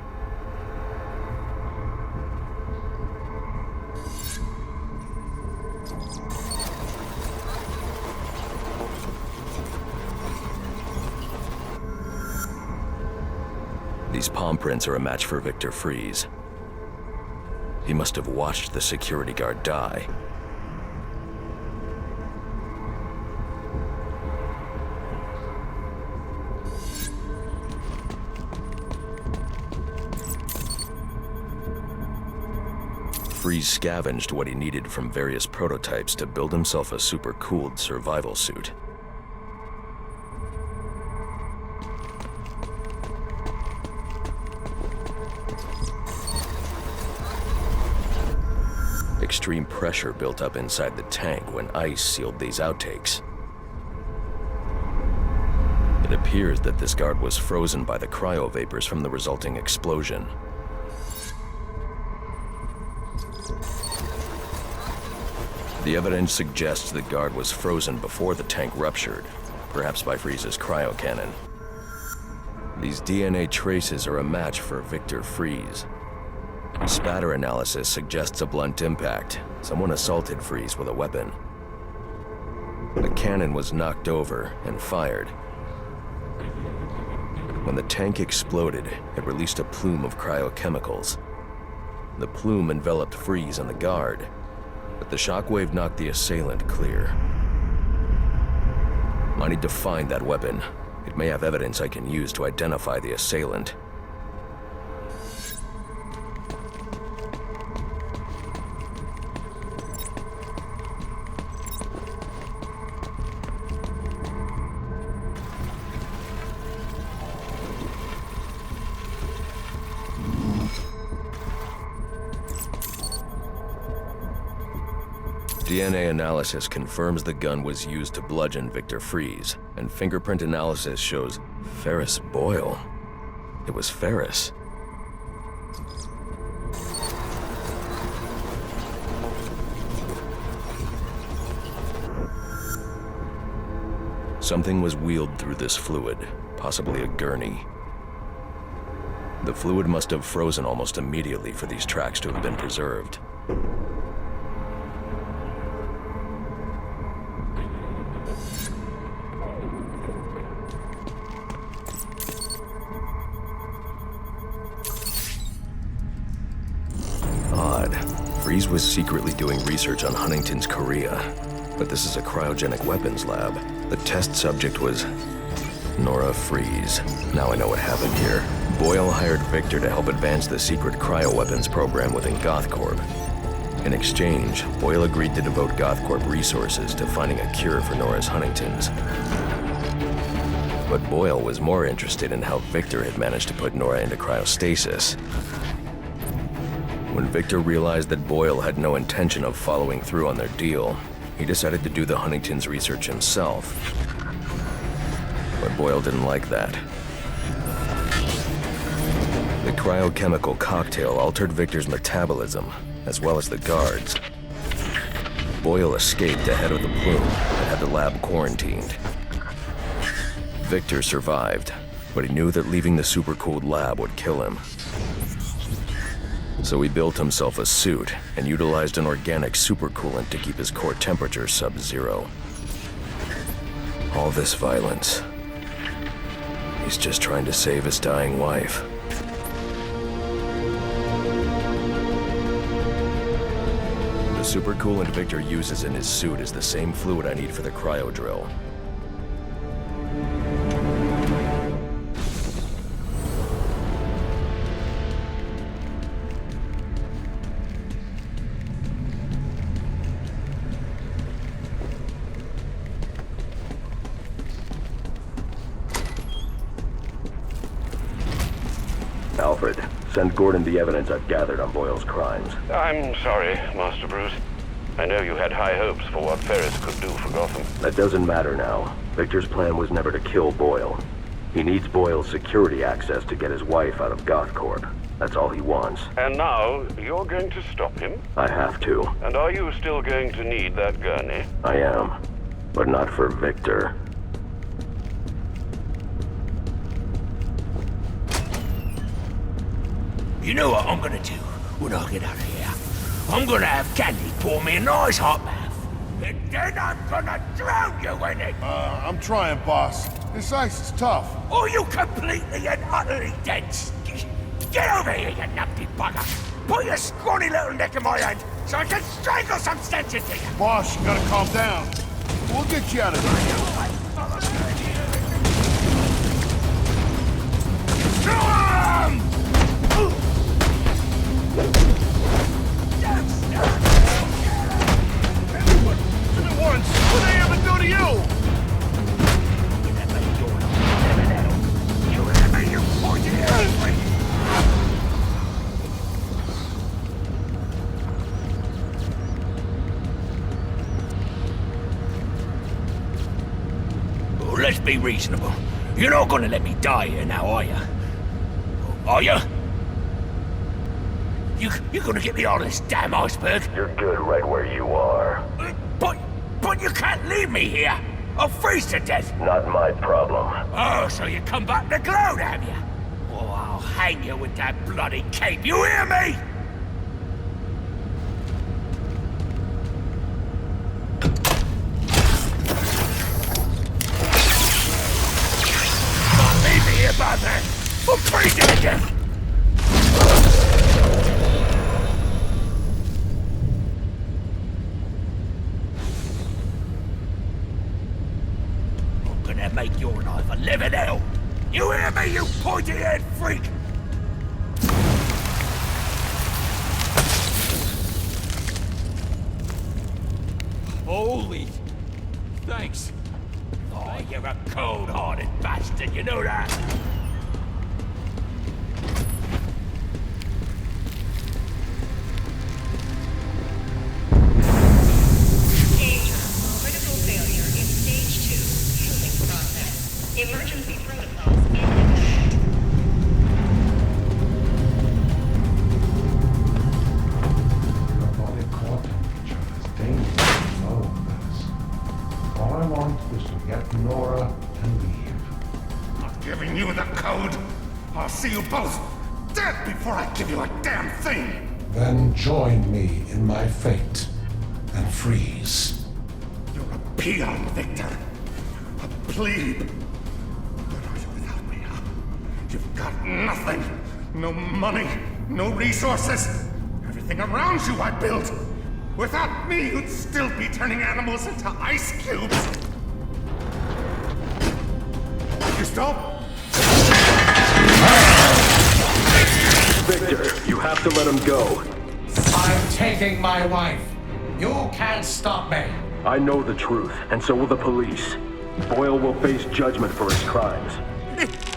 These palm prints are a match for Victor Freeze. He must have watched the security guard die. Freeze scavenged what he needed from various prototypes to build himself a super-cooled survival suit. Extreme pressure built up inside the tank when ice sealed these outtakes. It appears that this guard was frozen by the cryovapors from the resulting explosion. The evidence suggests the guard was frozen before the tank ruptured, perhaps by Freeze's cryocannon. These DNA traces are a match for Victor Freeze. Spatter analysis suggests a blunt impact. Someone assaulted Freeze with a weapon. The cannon was knocked over and fired. When the tank exploded, it released a plume of cryochemicals. The plume enveloped Freeze and the guard, but the shockwave knocked the assailant clear. I need to find that weapon. It may have evidence I can use to identify the assailant. DNA analysis confirms the gun was used to bludgeon Victor Freeze, and fingerprint analysis shows Ferris Boyle. It was Ferris. Something was wheeled through this fluid, possibly a gurney. The fluid must have frozen almost immediately for these tracks to have been preserved. Freeze was secretly doing research on Huntington's Korea, but this is a cryogenic weapons lab. The test subject was Nora Freeze. Now I know what happened here. Boyle hired Victor to help advance the secret cryoweapons program within GothCorp. In exchange, Boyle agreed to devote GothCorp resources to finding a cure for Nora's Huntington's. But Boyle was more interested in how Victor had managed to put Nora into cryostasis. When Victor realized that Boyle had no intention of following through on their deal, he decided to do the Huntington's research himself. But Boyle didn't like that. The cryochemical cocktail altered Victor's metabolism, as well as the guards. Boyle escaped ahead of the plume and had the lab quarantined. Victor survived, but he knew that leaving the supercooled lab would kill him. So he built himself a suit and utilized an organic supercoolant to keep his core temperature sub-zero. All this violence. He's just trying to save his dying wife. The supercoolant Victor uses in his suit is the same fluid I need for the cryo drill. Alfred, send Gordon the evidence I've gathered on Boyle's crimes. I'm sorry, Master Bruce. I know you had high hopes for what Ferris could do for Gotham. That doesn't matter now. Victor's plan was never to kill Boyle. He needs Boyle's security access to get his wife out of GothCorp. That's all he wants. And now, you're going to stop him? I have to. And are you still going to need that gurney? I am. But not for Victor. You know what I'm gonna do when I get out of here? I'm gonna have Candy pour me a nice hot bath. And then I'm gonna drown you in it! I'm trying, boss. This ice is tough. Oh, you completely and utterly dense! Get over here, you numpty bugger! Put your scrawny little neck in my hand so I can strangle some sense into you! Boss, you gotta calm down. We'll get you out of here. Once, what did they ever do to you? Oh, let's be reasonable. You're not gonna let me die here now, are you? Are you? You're gonna get me out of this damn iceberg? You're good right where you are. But you can't leave me here! I'll freeze to death! Not my problem. Oh, so you come back to gloat, have you? Oh, I'll hang you with that bloody cape, you hear me? Can't leave me here, bad man! I'm freezing to death! Make your life a living hell! You hear me, you pointy-head freak? Holy... Thanks. Oh, you're a cold-hearted bastard, you know that? Emergency protocols in effect. Your body core temperature is dangerously low, Ferris. All I want is to get Nora and leave. Not giving you the code. I'll see you both dead before I give you a damn thing. Then join me in my fate and freeze. You're a peon, Victor. A plebe. You've got nothing. No money, no resources. Everything around you I built. Without me, you'd still be turning animals into ice cubes. You stop? Victor, you have to let him go. I'm taking my wife. You can't stop me. I know the truth, and so will the police. Boyle will face judgment for his crimes.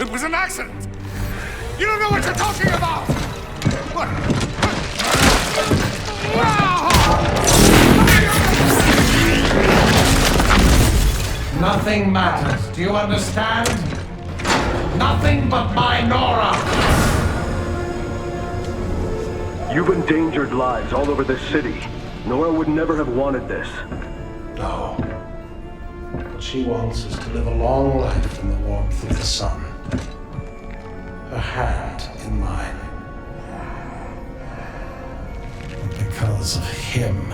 It was an accident! You don't know what you're talking about! What? Nothing matters. Do you understand? Nothing but my Nora! You've endangered lives all over this city. Nora would never have wanted this. No. What she wants is to live a long life in the warmth of the sun. Her hand in mine. because of him.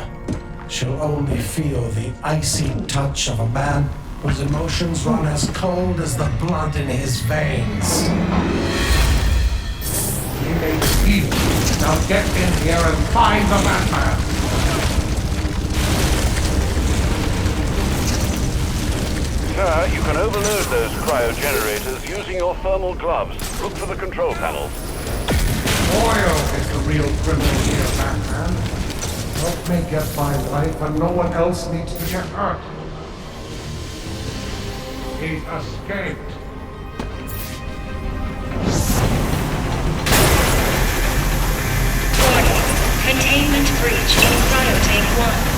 She'll only feel the icy touch of a man whose emotions run as cold as the blood in his veins. He made a deal. Now get in here and find the Batman. Sir, you can overload those cryogenerators using your thermal gloves. Look for the control panels. Oil is the real criminal here, Batman. Help me get my wife, and no one else needs to get hurt. He's escaped. Warning. Containment breach in cryotank 1.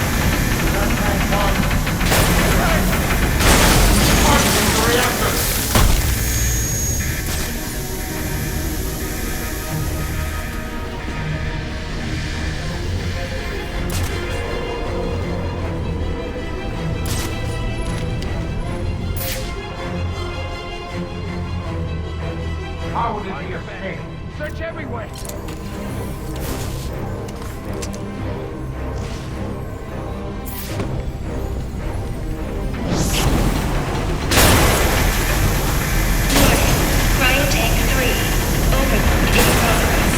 How did he escape? Search everywhere! Cryotank 3. Overload in progress.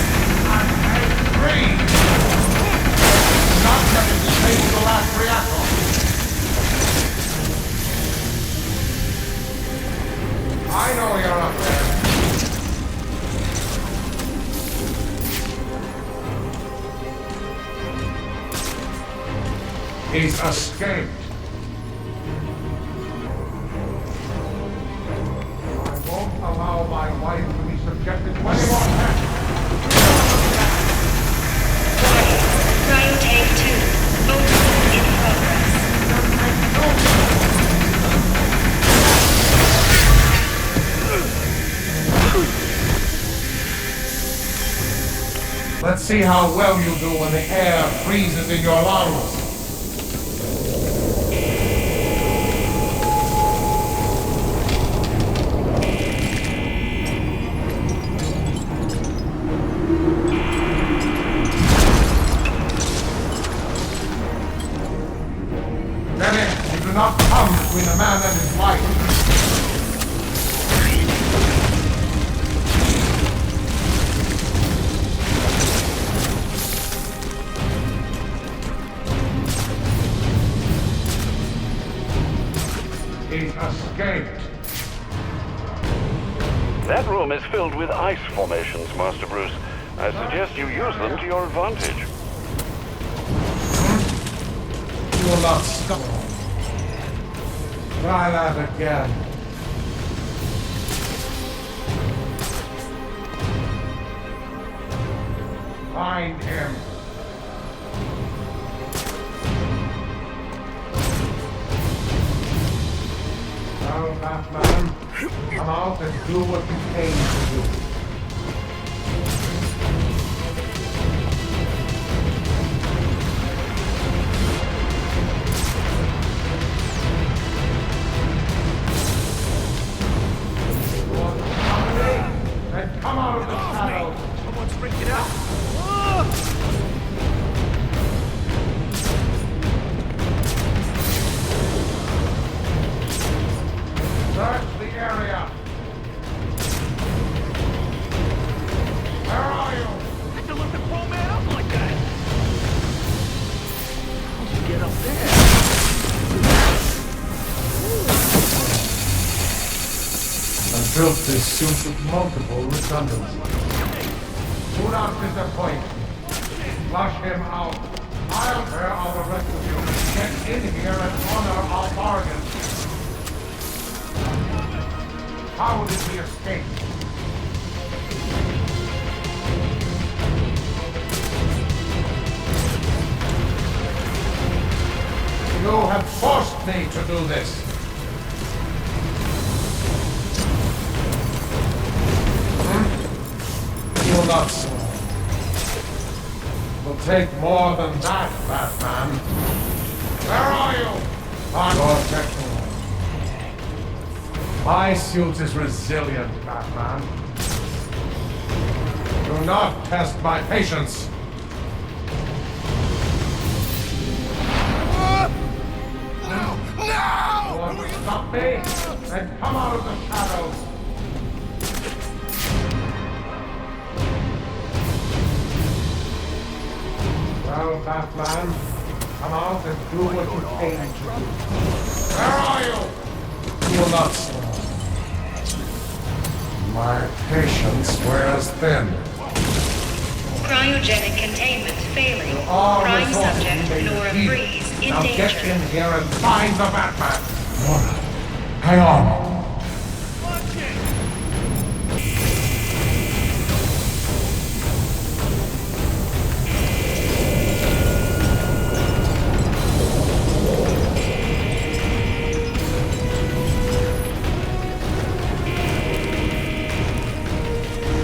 Three! Not let it disable the last reactor. I know you're up there. He's escaped. I won't allow my wife to be subjected to any more tests. Cryotank 2. Overload in progress. Let's see how well you do when the air freezes in your lungs. Dennis, you do not come between a man and his wife. He's escaped. That room is filled with ice formations, Master Bruce. I suggest you use them to your advantage. You will not stop. Try that again. Find him. Now, Batman, come out and do what you came to do. And come out of the shadows. Someone's freaking out! Search the area. Where are you? Had to let the poor man up like that! How'd you get up there? I built this suit with multiple redundancies. Do not disappoint. Flush him out. I'll bear all the rest of you. Get in here and honor our bargain. How did he escape? You have forced me to do this. You not so. Will take more than that, Batman. Where are you? Protector. My suit is resilient, Batman. Do not test my patience. You want to stop me? Then come out of the shadows. Well, Batman, come out and do what you came to do. Where are you? You will not stop. My patience wears thin. Cryogenic containment failing. All Prime resources subject may Nora repeat. Freeze in Now danger. get in here and find the Batman. Nora, hang on.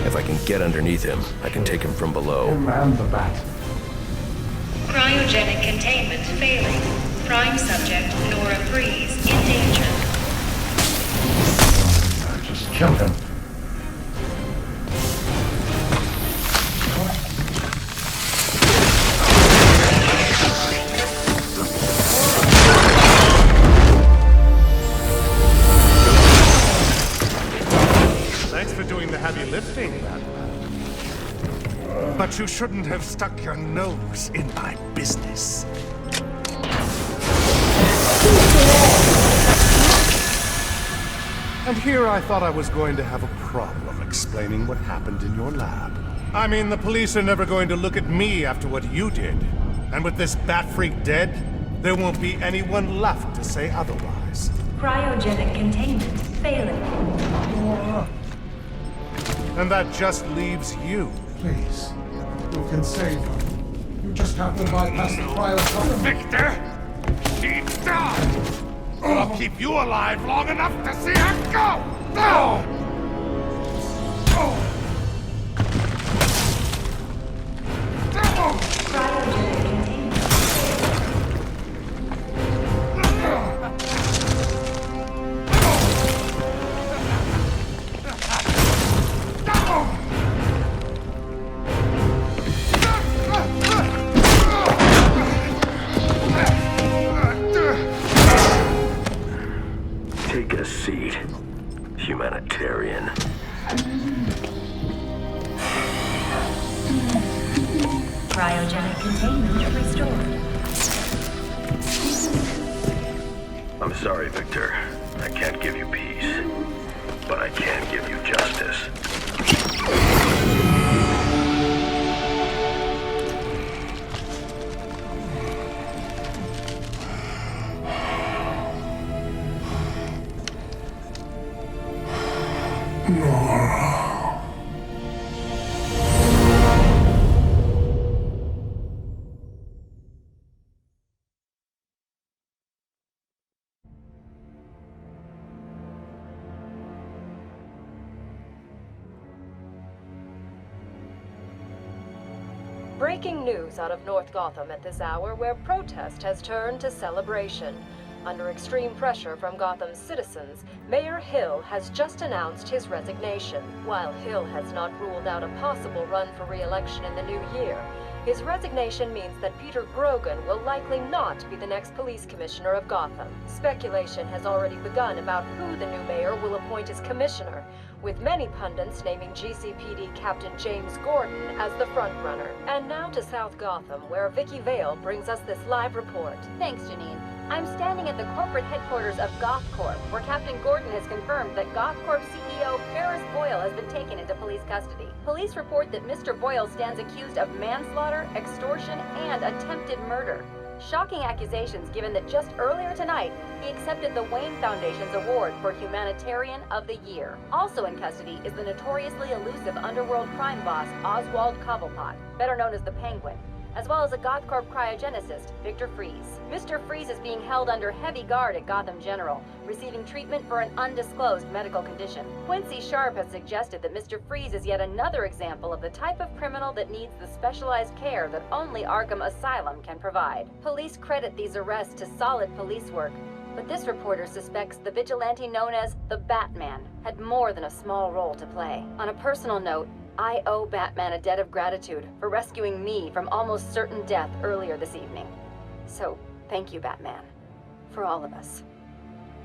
If I can get underneath him, I can take him from below. Him and the Bat. Cryogenic containment failing. Prime subject Nora Freeze in danger. Just kill him. Thanks for doing the heavy lifting, Batman. But you shouldn't have stuck your nose in my business. And here I thought I was going to have a problem explaining what happened in your lab. I mean, the police are never going to look at me after what you did. And with this bat freak dead, there won't be anyone left to say otherwise. Cryogenic containment failing. And that just leaves you. Please, you can save her. You just have to bypass the trial. Victor! She died! I'll keep you alive long enough to see her go! No! Take a seat, humanitarian. Cryogenic containment restored. I'm sorry, Victor. I can't give you peace, but I can give you justice. Breaking news out of North Gotham at this hour, where protest has turned to celebration. Under extreme pressure from Gotham's citizens, Mayor Hill has just announced his resignation. While Hill has not ruled out a possible run for re-election in the new year, his resignation means that Peter Grogan will likely not be the next police commissioner of Gotham. Speculation has already begun about who the new mayor will appoint as commissioner, with many pundits naming GCPD Captain James Gordon as the frontrunner. And now to South Gotham, where Vicky Vale brings us this live report. Thanks, Janine. I'm standing at the corporate headquarters of GothCorp, where Captain Gordon has confirmed that GothCorp CEO Ferris Boyle has been taken into police custody. Police report that Mr. Boyle stands accused of manslaughter, extortion, and attempted murder. Shocking accusations given that just earlier tonight, he accepted the Wayne Foundation's award for Humanitarian of the Year. Also in custody is the notoriously elusive underworld crime boss Oswald Cobblepot, better known as the Penguin, as well as a GothCorp cryogenicist, Victor Freeze. Mr. Freeze is being held under heavy guard at Gotham General, receiving treatment for an undisclosed medical condition. Quincy Sharp has suggested that Mr. Freeze is yet another example of the type of criminal that needs the specialized care that only Arkham Asylum can provide. Police credit these arrests to solid police work, but this reporter suspects the vigilante known as the Batman had more than a small role to play. On a personal note, I owe Batman a debt of gratitude for rescuing me from almost certain death earlier this evening. So, thank you, Batman, For all of us.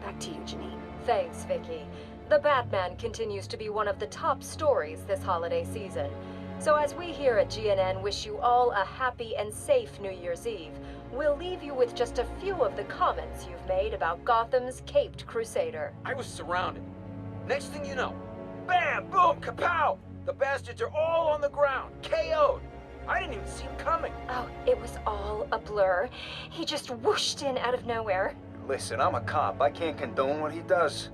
Back to you, Janine. Thanks, Vicky. The Batman continues to be one of the top stories this holiday season. So as we here at GNN wish you all a happy and safe New Year's Eve, we'll leave you with just a few of the comments you've made about Gotham's caped crusader. I was surrounded. Next thing you know, bam, boom, kapow! The bastards are all on the ground, KO'd. I didn't even see him coming. Oh, it was all a blur. He just whooshed in out of nowhere. Listen, I'm a cop. I can't condone what he does,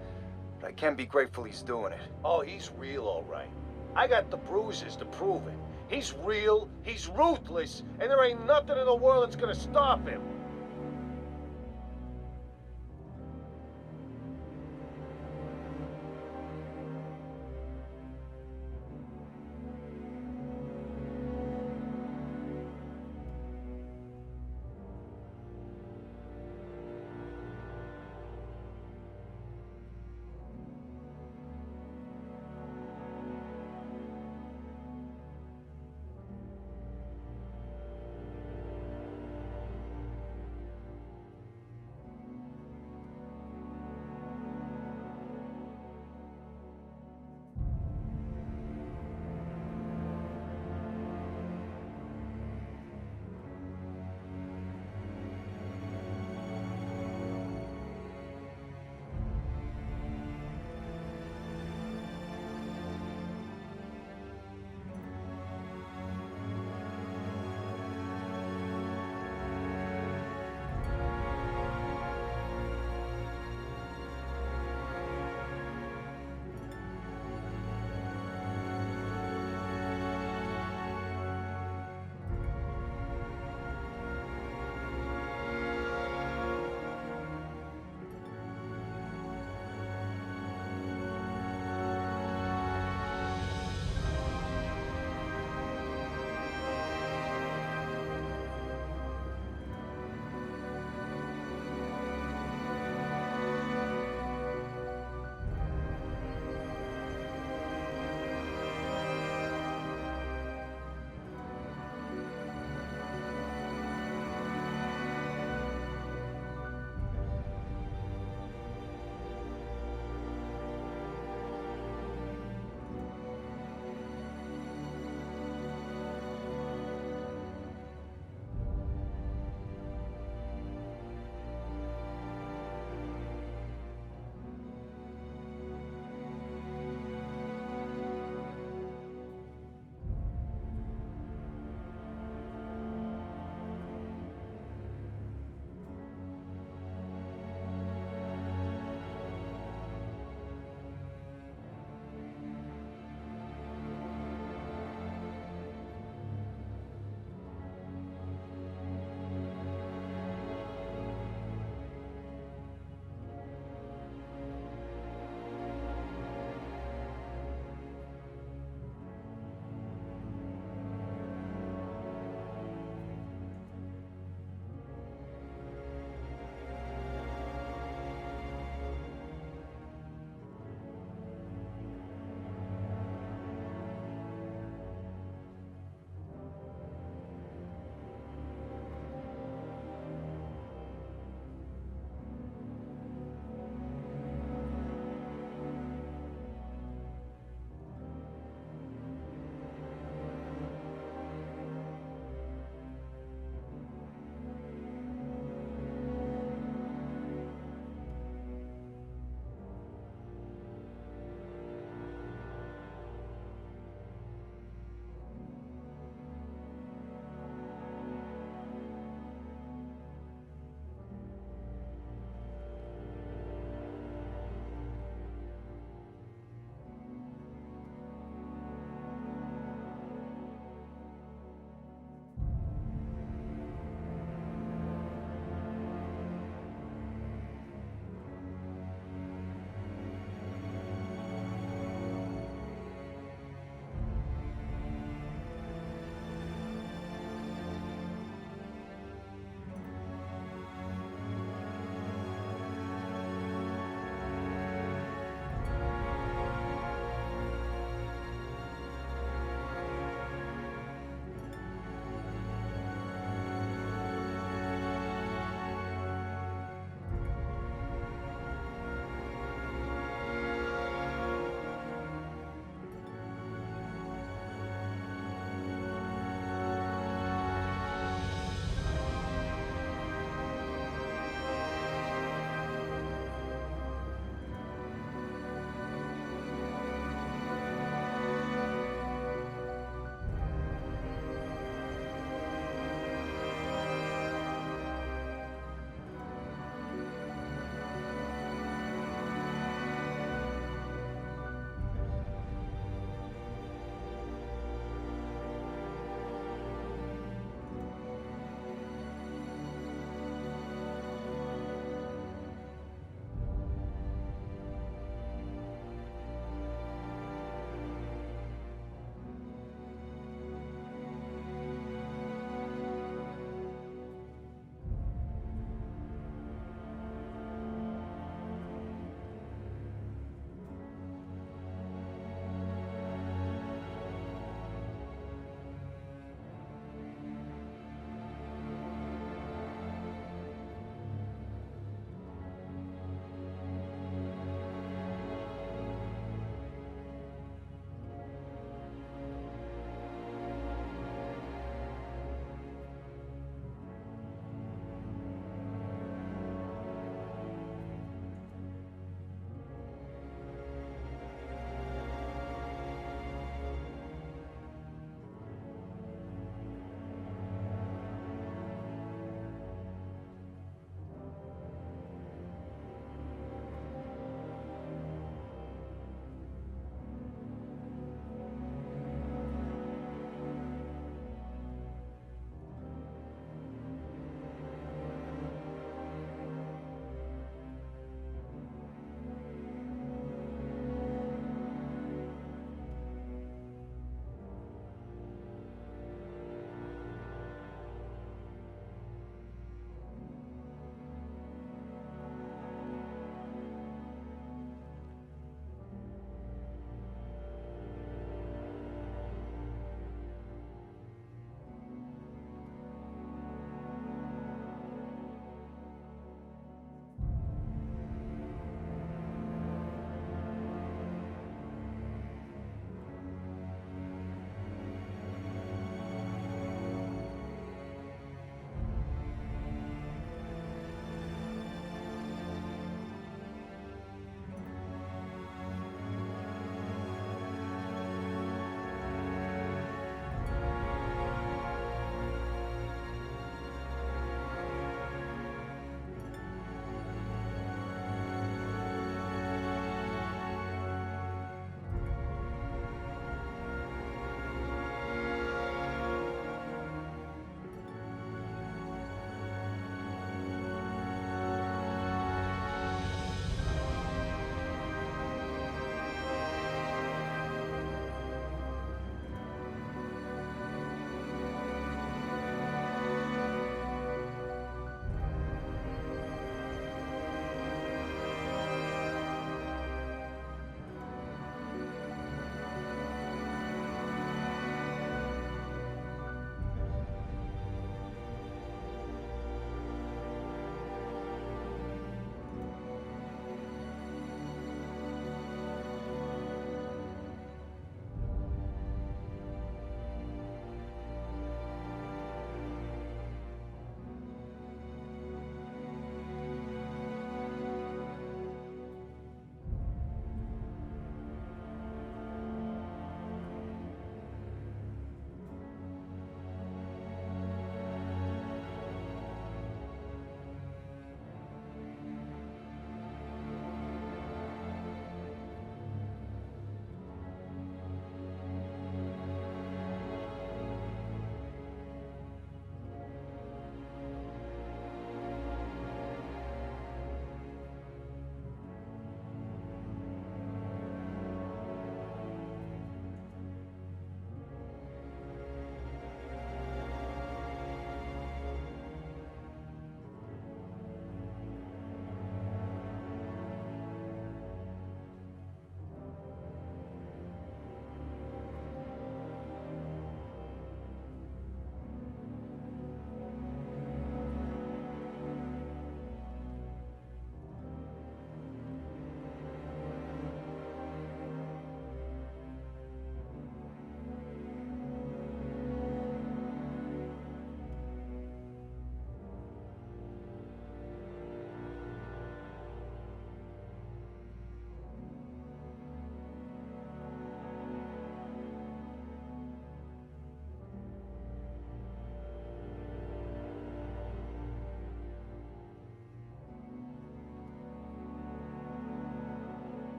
but I can be grateful he's doing it. Oh, he's real, all right. I got the bruises to prove it. He's real, he's ruthless, and there ain't nothing in the world that's gonna stop him.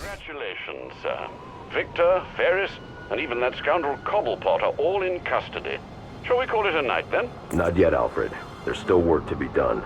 Congratulations, sir. Victor, Ferris, and even that scoundrel Cobblepot are all in custody. Shall we call it a night, then? Not yet, Alfred. There's still work to be done.